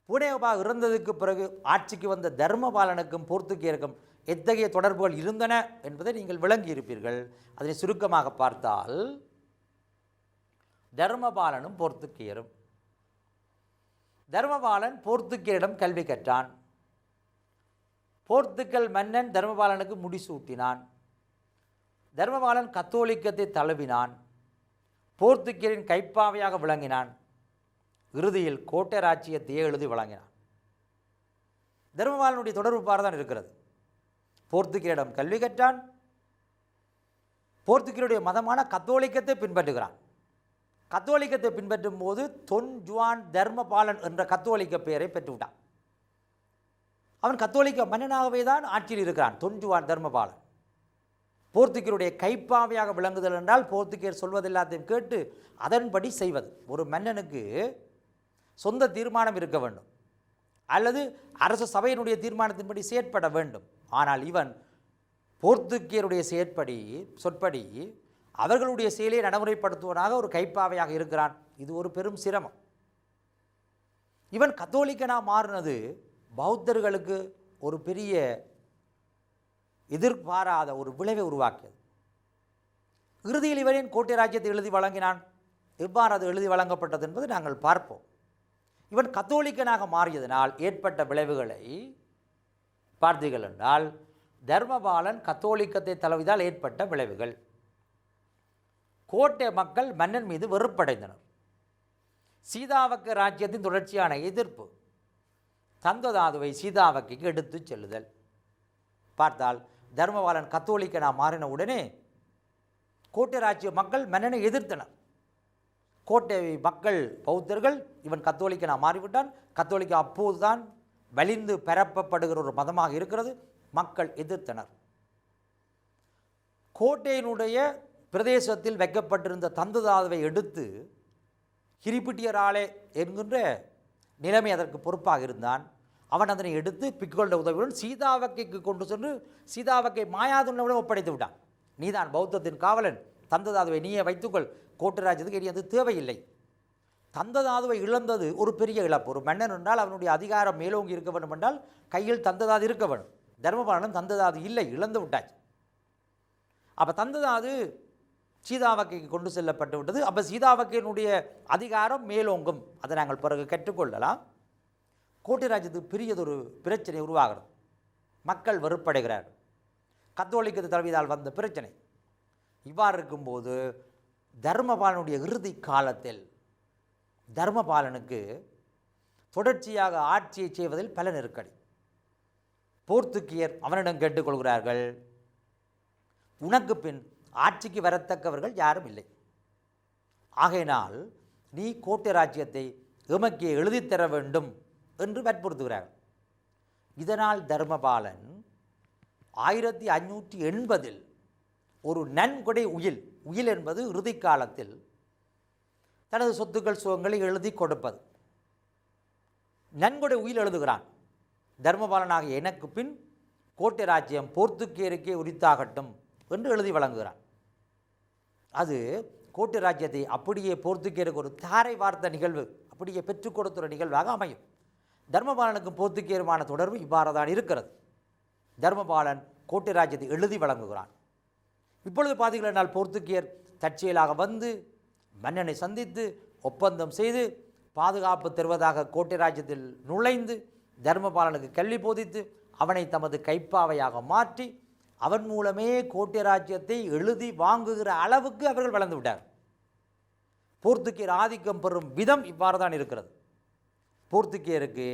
பூனேகபாகு இறந்ததுக்கு பிறகு ஆட்சிக்கு வந்த தர்மபாலனுக்கும் போர்த்துகீயருக்கும் எத்தகைய தொடர்புகள் இருந்தன என்பதை நீங்கள் விளங்கியிருப்பீர்கள். அதனை சுருக்கமாக பார்த்தால், தர்மபாலனும் போர்த்துகீயரும். தர்மபாலன் போர்த்துகீயரிடம் கல்வி கற்றான். போர்த்துக்கல் மன்னன் தர்மபாலனுக்கு முடிசூட்டினான். தர்மபாலன் கத்தோலிக்கத்தை தழுவினான். போர்த்துகீயரின் கைப்பாவையாக விளங்கினான். இறுதியில் கோட்டை ராச்சியத்தையே எழுதி வழங்கினான். தர்மபாலனுடைய தொடர்பு பாரதான் இருக்கிறது. போர்த்துகீயரிடம் கல்வி கற்றான். போர்த்துகீயருடைய மதமான கத்தோலிக்கத்தை பின்பற்றுகிறான். கத்தோலிக்கத்தை பின்பற்றும் போது தொன் ஜுவான் தர்மபாலன் என்ற கத்தோலிக்க பெயரை பெற்றுவிட்டான். அவன் கத்தோலிக்க மன்னனாகவே தான் ஆட்சியில் இருக்கிறான். தொன் ஜுவான் தர்மபாலன் போர்த்துகீயருடைய கைப்பாவையாக விளங்குதல் என்றால் போர்த்துகீயர் சொல்வதெல்லாத்தையும் கேட்டு அதன்படி செய்வது. ஒரு மன்னனுக்கு சொந்த தீர்மானம் இருக்க வேண்டும், அல்லது அரசு சபையினுடைய தீர்மானத்தின்படி செயற்பட வேண்டும். ஆனால் இவன் போர்த்துகீயருடைய சொற்படி அவர்களுடைய செயலை நடைமுறைப்படுத்துவதாக ஒரு கைப்பாவையாக இருக்கிறான். இது ஒரு பெரும் சிரமம். இவன் கத்தோலிக்கனாக மாறினது பௌத்தர்களுக்கு ஒரு பெரிய எதிர்பாராத ஒரு விளைவை உருவாக்கியது. இறுதியில் இவரின் கோட்டை ராஜ்யத்தை எழுதி வழங்கினான். எவ்வாறு அது எழுதி வழங்கப்பட்டது என்பது நாங்கள் பார்ப்போம். இவன் கத்தோலிக்கனாக மாறியதனால் ஏற்பட்ட விளைவுகளை பார்த்தீர்கள் என்றால், தர்மபாலன் கத்தோலிக்கத்தை தழுவிதால் ஏற்பட்ட விளைவுகள். கோட்டை மக்கள் மன்னன் மீது வெறுப்படைந்தனர். சீதாவக்க ராஜ்யத்தின் தொடர்ச்சியான எதிர்ப்பு. தந்ததாதுவை சீதாவக்கைக்கு எடுத்துச் செல்லுதல். பார்த்தால் தர்மபாலன் கத்தோலிக்கனாக மாறின உடனே கோட்டை ராஜ்ய மக்கள் மன்னனை எதிர்த்தனர். கோட்டை மக்கள் பௌத்தர்கள், இவன் கத்தோலிக்கனாக மாறிவிட்டான், கத்தோலிக்க அப்போதுதான் வலிந்து பரப்பப்படுகிற ஒரு மதமாக இருக்கிறது, மக்கள் எதிர்த்தனர். கோட்டையினுடைய பிரதேசத்தில் வைக்கப்பட்டிருந்த தந்ததாதுவை எடுத்து கிரிபிட்டியராலே என்கின்ற நிலைமை அதற்கு பொறுப்பாக இருந்தான். அவன் அதனை எடுத்து பிக்குகளுடைய உதவியுடன் சீதாவக்கைக்கு கொண்டு சென்று சீதாவக்கை மாயாதுன்னவிடம் ஒப்படைத்து விட்டான். நீதான் பௌத்தத்தின் காவலன், தந்ததாதுவை நீயே வைத்துக்கொள், கோட்டை ராஜ்யத்துக்கு இனி அது தேவையில்லை. தந்ததாதுவை இழந்தது ஒரு பெரிய இழப்பு. ஒரு மன்னன் என்றால் அவனுடைய அதிகாரம் மேலோங்கி இருக்க வேண்டும் என்றால் கையில் தந்ததாது இருக்க வேண்டும். தர்மபாலனும் தந்ததாது இல்லை, இழந்து விட்டாச்சு. அப்போ தந்ததாது சீதாவக்கைக்கு கொண்டு செல்லப்பட்டு விட்டது. அப்போ சீதாவக்கையினுடைய அதிகாரம் மேலோங்கும். அதை நாங்கள் பிறகு கற்றுக்கொள்ளலாம். கோட்டை ராஜ்யத்துக்கு பெரியதொரு பிரச்சனை உருவாகிறது. மக்கள் வெறுப்படைகிறார்கள். கத்தோலிக்கத்தை தழுவியதால் வந்த பிரச்சனை. இவ்வாறு இருக்கும்போது தர்மபாலனுடைய இறுதி காலத்தில் தர்மபாலனுக்கு தொடர்ச்சியாக ஆட்சியை செய்வதில் பல நெருக்கடி. போர்த்துகீயர் அவனிடம் கேட்டுக்கொள்கிறார்கள், உனக்கு பின் ஆட்சிக்கு வரத்தக்கவர்கள் யாரும் இல்லை, ஆகையினால் நீ கோட்டை ராஜ்யத்தை எமக்கு எழுதித்தர வேண்டும் என்று வற்புறுத்துகிறார்கள். இதனால் தர்மபாலன் 1580 ஒரு நன்கொடை உயில் என்பது இறுதி காலத்தில் தனது சொத்துக்கள் சுகங்களை எழுதி கொடுப்பது. நன்கொடை உயில் எழுதுகிறான். தர்மபாலனாக எனக்கு பின் கோட்டை ராஜ்யம் போர்த்துகீயருக்கே உரித்தாகட்டும் என்று எழுதி வழங்குகிறான். அது கோட்டை ராஜ்யத்தை அப்படியே போர்த்துகீயருக்கு ஒரு தாரை வார்த்த நிகழ்வு, அப்படியே பெற்றுக் கொடுத்துற நிகழ்வாக அமையும். தர்மபாலனுக்கும் போர்த்துகீயருமான தொடர்பு இவ்வாறு தான் இருக்கிறது. தர்மபாலன் கோட்டை ராஜ்யத்தை எழுதி வழங்குகிறான். இப்பொழுது பார்த்தீங்கன்னா போர்த்துகீயர் தற்செயலாக வந்து மன்னனை சந்தித்து ஒப்பந்தம் செய்து பாதுகாப்பு தருவதாக கோட்டை ராஜ்யத்தில் நுழைந்து தர்மபாலனுக்கு கல்வி போதித்து அவனை தமது கைப்பாவையாக மாற்றி அவன் மூலமே கோட்டை ராஜ்யத்தை எழுதி வாங்குகிற அளவுக்கு அவர்கள் வளர்ந்து விட்டார். போர்த்துகீயர் ஆதிக்கம் பெறும் விதம் இவ்வாறு தான் இருக்கிறது. போர்த்துகீயருக்கு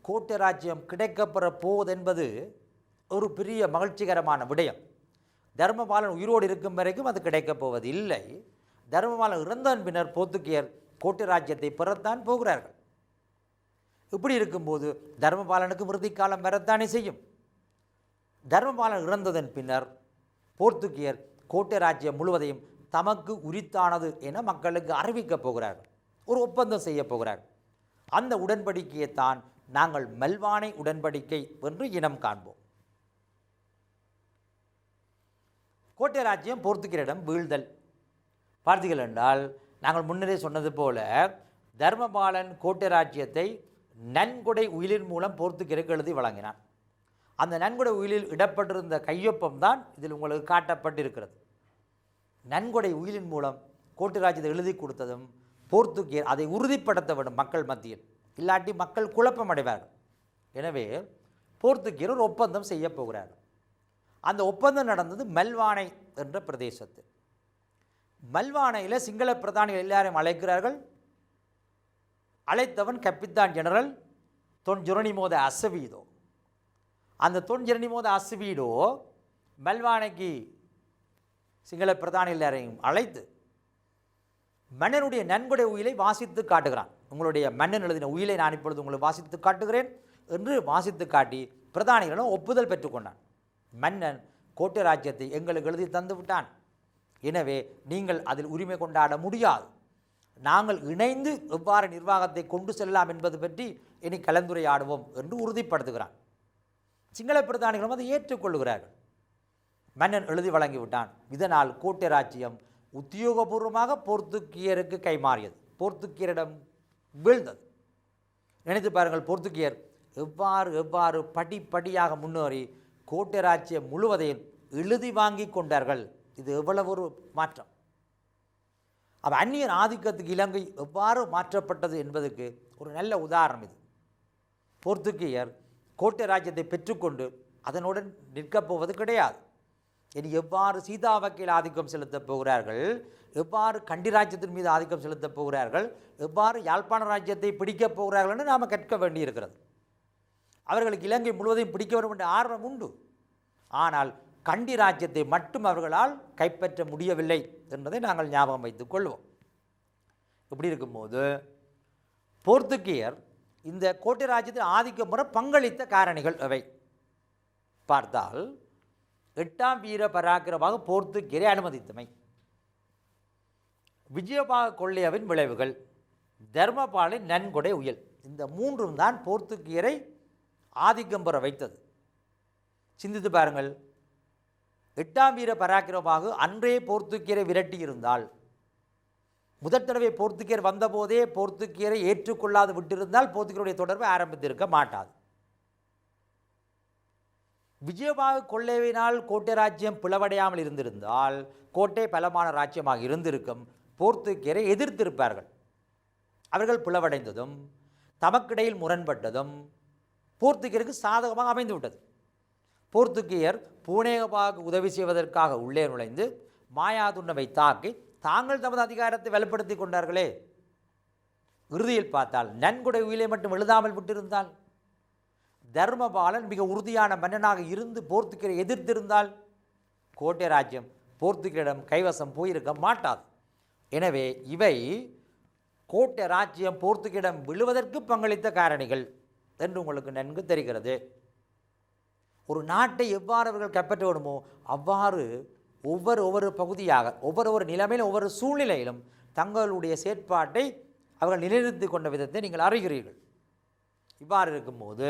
கோட்டை ராஜ்யம் கிடைக்கப்பெற போவது என்பது ஒரு பெரிய மகிழ்ச்சிகரமான விடயம். தர்மபாலன் உயிரோடு இருக்கும் வரைக்கும் அது கிடைக்கப் போவது இல்லை. தர்மபாலன் இறந்ததன் பின்னர் போர்த்துகீயர் கோட்டை ராஜ்யத்தை பெறத்தான் போகிறார்கள். இப்படி இருக்கும்போது தர்மபாலனுக்கு இறுதி காலம் வரத்தானே செய்யும். தர்மபாலன் இறந்ததன் பின்னர் போர்த்துகீயர் கோட்டை ராஜ்யம் முழுவதையும் தமக்கு உரித்தானது என மக்களுக்கு அறிவிக்கப் போகிறார்கள். ஒரு ஒப்பந்தம் செய்ய போகிறார்கள். அந்த உடன்படிக்கையைத்தான் நாங்கள் மெல்வானை உடன்படிக்கை என்று இனம் காண்போம். கோட்டை ராஜ்யம் போர்த்துகீயரிடம் வீழ்தல். பார்த்தீர்கள் என்றால் நாங்கள் முன்னரே சொன்னது போல தர்மபாலன் கோட்டை ராஜ்யத்தை நன்கொடை உயிலின் மூலம் போர்த்துகீயருக்கு எழுதி வழங்கினான். அந்த நன்கொடை உயிலில் இடப்பட்டிருந்த கையொப்பம் தான் இதில் உங்களுக்கு காட்டப்பட்டிருக்கிறது. நன்கொடை உயிலின் மூலம் கோட்டை ராஜ்யத்தை எழுதி கொடுத்ததும் போர்த்துகீயர் அதை உறுதிப்படுத்த வேண்டும் மக்கள் மத்தியில், இல்லாட்டி மக்கள் குழப்பம் அடைவார்கள். எனவே போர்த்துகீயர் ஒரு ஒப்பந்தம் செய்ய போகிறார்கள். அந்த ஒப்பந்தம் நடந்தது மெல்வானை என்ற பிரதேசத்தில். மெல்வானையில் சிங்கள பிரதானிகள் எல்லாரையும் அழைக்கிறார்கள். அழைத்தவன் கப்பித்தான் ஜெனரல் தொன் ஜெரோனிமோ த அசவீடோ. அந்த தொன் ஜெரோனிமோ த அசவீடோ மெல்வானைக்கு சிங்கள பிரதானி எல்லாரையும் அழைத்து மன்னனுடைய நன்கொடை உயிலை வாசித்து காட்டுகிறான். உங்களுடைய மன்னன் எழுதின உயிலை நான் இப்பொழுது உங்களுக்கு வாசித்து காட்டுகிறேன் என்று வாசித்து காட்டி பிரதானிகளும் ஒப்புதல் பெற்றுக்கொண்டான். மன்னன் கோட்டை ராஜ்யத்தை எங்களுக்கு எழுதி தந்து விட்டான், எனவே நீங்கள் அதில் உரிமை கொண்டாட முடியாது, நாங்கள் இணைந்து எவ்வாறு நிர்வாகத்தை கொண்டு செல்லலாம் என்பது பற்றி இனி கலந்துரையாடுவோம் என்று உறுதிப்படுத்துகிறான். சிங்கள பிரதானிகளும் அதை ஏற்றுக்கொள்கிறார்கள். மன்னன் எழுதி வழங்கிவிட்டான். இதனால் கோட்டை ராஜ்யம் உத்தியோகபூர்வமாக போர்த்துகீயருக்கு கைமாறியது, போர்த்துகீயரிடம் வீழ்ந்தது. நினைத்து பாருங்கள், போர்த்துகீயர் எவ்வாறு படிப்படியாக முன்னேறி கோட்டை ராஜ்யம் முழுவதையும் எழுதி வாங்கி கொண்டார்கள். இது எவ்வளவு ஒரு மாற்றம்! அப்போ அந்நியர் ஆதிக்கத்துக்கு இலங்கை எவ்வாறு மாற்றப்பட்டது என்பதற்கு ஒரு நல்ல உதாரணம் இது. போர்த்துகீயர் கோட்டை ராஜ்யத்தை பெற்றுக்கொண்டு அதனுடன் நிற்கப் போவது கிடையாது. இனி எவ்வாறு சீதா வக்கீல் ஆதிக்கம் செலுத்தப் போகிறார்கள், எவ்வாறு கண்டி ராஜ்யத்தின் மீது ஆதிக்கம் செலுத்தப் போகிறார்கள், எவ்வாறு யாழ்ப்பாண ராஜ்யத்தை பிடிக்கப் போகிறார்கள் என்று நாம் கற்க வேண்டியிருக்கிறது. அவர்களுக்கு இலங்கை முழுவதையும் பிடிக்க வேண்டும் என்ற ஆர்வம் உண்டு. ஆனால் கண்டி ராஜ்யத்தை மட்டும் அவர்களால் கைப்பற்ற முடியவில்லை என்பதை நாங்கள் ஞாபகம் வைத்துக் கொள்வோம். இப்படி இருக்கும்போது போர்த்துகீயர் இந்த கோட்டை ராஜ்யத்தில் ஆதிக்கம் பெற பங்களித்த காரணிகள் எவை பார்த்தால், 8ஆம் வீர பராக்கிரமாக போர்த்துகீயரை அனுமதித்தமை, விஜயபாக கொள்ளையவின் விளைவுகள், தர்மபாலின் நன்கொடை உயல், இந்த மூன்றும் தான் போர்த்துகீயரை ஆதிக்கம் பெற வைத்தது. சிந்தித்து பாருங்கள், 8ஆம் வீர பராக்கிரமாக அன்றே போர்த்துகீயரை விரட்டி இருந்தால், முதல் தடவை போர்த்துகீயர் வந்தபோதே போர்த்துகீயரை ஏற்றுக்கொள்ளாது விட்டிருந்தால் போர்த்துகீயருடைய தொடர்பை ஆரம்பித்திருக்க மாட்டாது. விஜயபாகு கொள்ளையினால் கோட்டை ராஜ்யம் பிளவடையாமல் இருந்திருந்தால் கோட்டை பலமான ராஜ்யமாக இருந்திருக்கும். போர்த்துகீயரை எதிர்த்திருப்பார்கள். அவர்கள் பிளவடைந்ததும் தமக்கிடையில் முரண்பட்டதும் போர்த்துகீயருக்கு சாதகமாக அமைந்துவிட்டது. போர்த்துகீயர் பூனேகபாகு உதவி செய்வதற்காக உள்ளே நுழைந்து மாயாதுன்னவை தாக்கி தாங்கள் தமது அதிகாரத்தை வலுப்படுத்தி கொண்டார்களே. இறுதியில் பார்த்தால் நன்கொடை உயிலை மட்டும் எழுதாமல் விட்டிருந்தால், தர்மபாலன் மிக உறுதியான மன்னனாக இருந்து போர்த்துகீயரை எதிர்த்திருந்தால் கோட்டை ராஜ்யம் போர்த்துகீயரிடம் கைவசம் போயிருக்க மாட்டாது. எனவே இவை கோட்டை ராஜ்யம் போர்த்துகீயரிடம் விழுவதற்கு பங்களித்த காரணிகள் என்று உங்களுக்கு நன்கு தெரிகிறது. ஒரு நாட்டை எவ்வாறு அவர்கள் கைப்பற்ற வேண்டுமோ அவ்வாறு ஒவ்வொரு பகுதியாக ஒவ்வொரு நிலைமையிலும் ஒவ்வொரு சூழ்நிலையிலும் தங்களுடைய செயற்பாட்டை அவர்கள் நிலைநிறுத்தி கொண்ட விதத்தை நீங்கள் அறிகிறீர்கள். இவ்வாறு இருக்கும்போது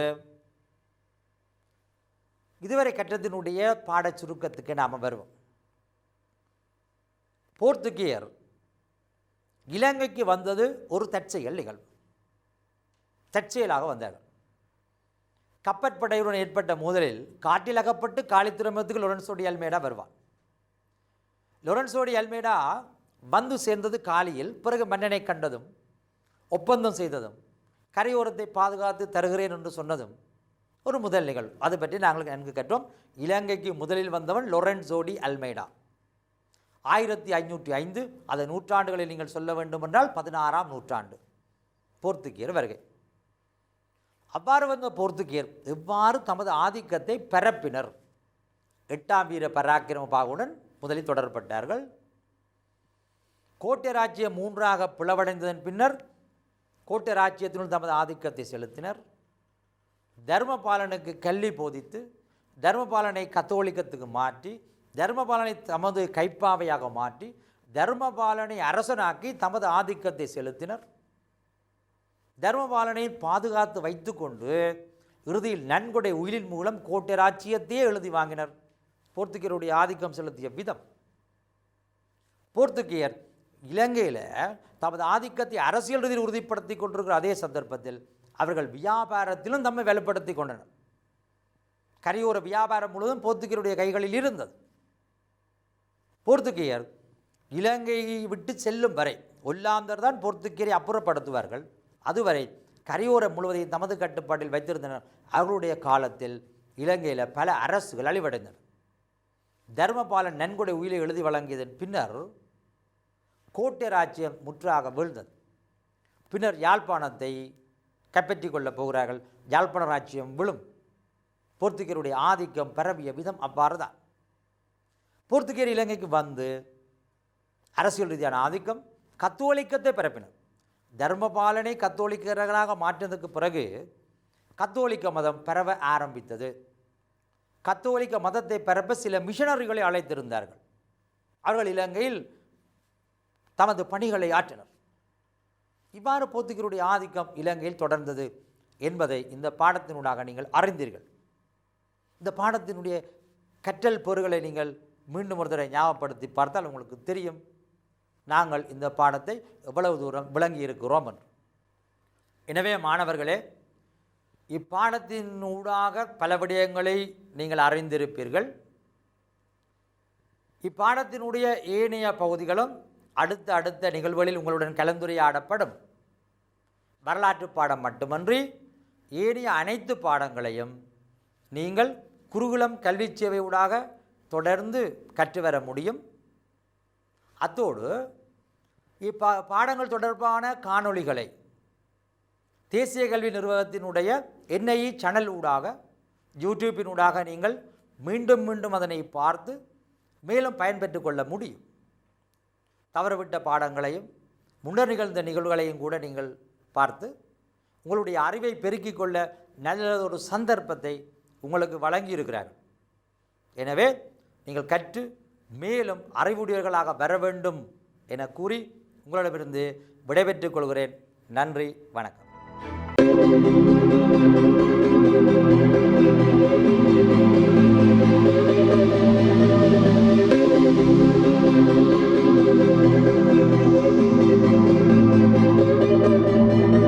இதுவரை கற்றத்தினுடைய பாடச் சுருக்கத்துக்கு நாம் வருவோம். போர்த்துகீயர் இலங்கைக்கு வந்தது ஒரு தற்செயல் நிகழ்வு. தற்செயலாக வந்தார்கள். கப்பற்படையுடன் ஏற்பட்ட மோதலில் காற்றில் அகப்பட்டு காலி துறைமுகத்துக்கு லொரன்சோ டி அல்மேடா வருவார். லொரன்சோ டி அல்மேடா வந்து சேர்ந்தது காலியில். பிறகு மன்னனை கண்டதும் ஒப்பந்தம் செய்ததும் கரையோரத்தை பாதுகாத்து தருகிறேன் என்று சொன்னதும் ஒரு முதல் நிகழ்வு. அது பற்றி நாங்கள் நன்கு கற்றோம். இலங்கைக்கு முதலில் வந்தவன் லொரென்சோ டி அல்மெய்டா. 1505, அதை நூற்றாண்டுகளில் நீங்கள் சொல்ல வேண்டுமென்றால் 16ஆம் நூற்றாண்டு போர்த்துகீயர் வருகை. அவ்வாறு வந்த போர்த்துகீயர் எவ்வாறு தமது ஆதிக்கத்தை பரப்பினர்? 8ஆம் வீர பராக்கிரம பாகுடன் முதலில் தொடரப்பட்டார்கள். கோட்டை ராஜ்யம் 3ஆக பிளவடைந்ததன் பின்னர் கோட்டை ராஜ்யத்தினுள் தமது ஆதிக்கத்தை செலுத்தினர். தர்மபாலனுக்கு கல்வி போதித்து தர்மபாலனை கத்தோலிக்கத்துக்கு மாற்றி தர்மபாலனை தமது கைப்பாவையாக மாற்றி தர்மபாலனை அரசனாக்கி தமது ஆதிக்கத்தை செலுத்தினர். தர்மபாலனை பாதுகாத்து வைத்து கொண்டு இறுதியில் நன்கொடை உயிலின் மூலம் கோட்டை ராஜ்யத்தையே எழுதி வாங்கினர். போர்த்துகீயருடைய ஆதிக்கம் செலுத்திய விதம். போர்த்துகீயர் இலங்கையில் தமது ஆதிக்கத்தை அரசியல் ரீதியில் உறுதிப்படுத்தி கொண்டிருக்கிற அதே சந்தர்ப்பத்தில் அவர்கள் வியாபாரத்திலும் தம்மை வலுப்படுத்தி கொண்டனர். கரையோர வியாபாரம் முழுவதும் போர்த்துகீயருடைய கைகளில் இருந்தது. போர்த்துகீயர் இலங்கையை விட்டு செல்லும் வரை ஒல்லாந்தர் தான் போர்த்துகீயரை அப்புறப்படுத்துவார்கள். அதுவரை கரையோரம் முழுவதையும் தமது கட்டுப்பாட்டில் வைத்திருந்தனர். அவர்களுடைய காலத்தில் இலங்கையில் பல அரசுகள் அழிவடைந்தன. தர்மபாலன் நன்கொடை உயிலை எழுதி வழங்கியதன் பின்னர் கோட்டை ராஜ்யம் முற்றாக வீழ்ந்தது. பின்னர் யாழ்ப்பாணத்தை கைப்பற்றி கொள்ளப் போகிறார்கள். யாழ்ப்பாண ராஜ்யம் விழும். போர்த்துகீயருடைய ஆதிக்கம் பரவிய விதம் அவ்வாறு தான். போர்த்துகீயர் இலங்கைக்கு வந்து அரசியல் ரீதியான ஆதிக்கம், கத்தோலிக்கத்தை பரப்பினர். தர்மபாலனை கத்தோலிக்கர்களாக மாற்றினதுக்கு பிறகு கத்தோலிக்க மதம் பரவ ஆரம்பித்தது. கத்தோலிக்க மதத்தை பரப்ப சில மிஷனரிகளை அழைத்திருந்தார்கள். அவர்கள் இலங்கையில் தமது பணிகளை ஆற்றினர். இவ்வாறு போர்த்துகீயருடைய ஆதிக்கம் இலங்கையில் தொடர்ந்தது என்பதை இந்த பாடத்தினூடாக நீங்கள் அறிந்தீர்கள். இந்த பாடத்தினுடைய கற்றல் பொருள்களை நீங்கள் மீண்டும் ஒரு தடவை ஞாபகப்படுத்தி பார்த்தால் உங்களுக்கு தெரியும் நாங்கள் இந்த பாடத்தை எவ்வளவு தூரம் விளங்கி இருக்கிறோம் என்று. எனவே மாணவர்களே, இப்பாடத்தினூடாக பல விடயங்களை நீங்கள் அறிந்திருப்பீர்கள். இப்பாடத்தினுடைய ஏனைய பகுதிகளும் அடுத்த நிகழ்வுகளில் உங்களுடன் கலந்துரையாடப்படும். வரலாற்று பாடம் மட்டுமன்றி ஏனைய அனைத்து பாடங்களையும் நீங்கள் குருகுலம் கல்வி சேவையூடாக தொடர்ந்து கற்றுவர முடியும். அத்தோடு பாடங்கள் தொடர்பான காணொளிகளை தேசிய கல்வி நிறுவனத்தினுடைய NIE சேனல் ஊடாக யூடியூப்பினூடாக நீங்கள் மீண்டும் மீண்டும் அதனை பார்த்து மேலும் பயன்பெற்று கொள்ள முடியும். தவறவிட்ட பாடங்களையும் முன்னர் நிகழ்ந்த நிகழ்வுகளையும் கூட நீங்கள் பார்த்து உங்களுடைய அறிவை பெருக்கிக் கொள்ள நல்லதொரு சந்தர்ப்பத்தை உங்களுக்கு வழங்கியிருக்கிறார்கள். எனவே நீங்கள் கற்று மேலும் அறிவுடையவர்களாக வர வேண்டும் என கூறி உங்களிடமிருந்து விடைபெற்றுக் கொள்கிறேன். நன்றி, வணக்கம்.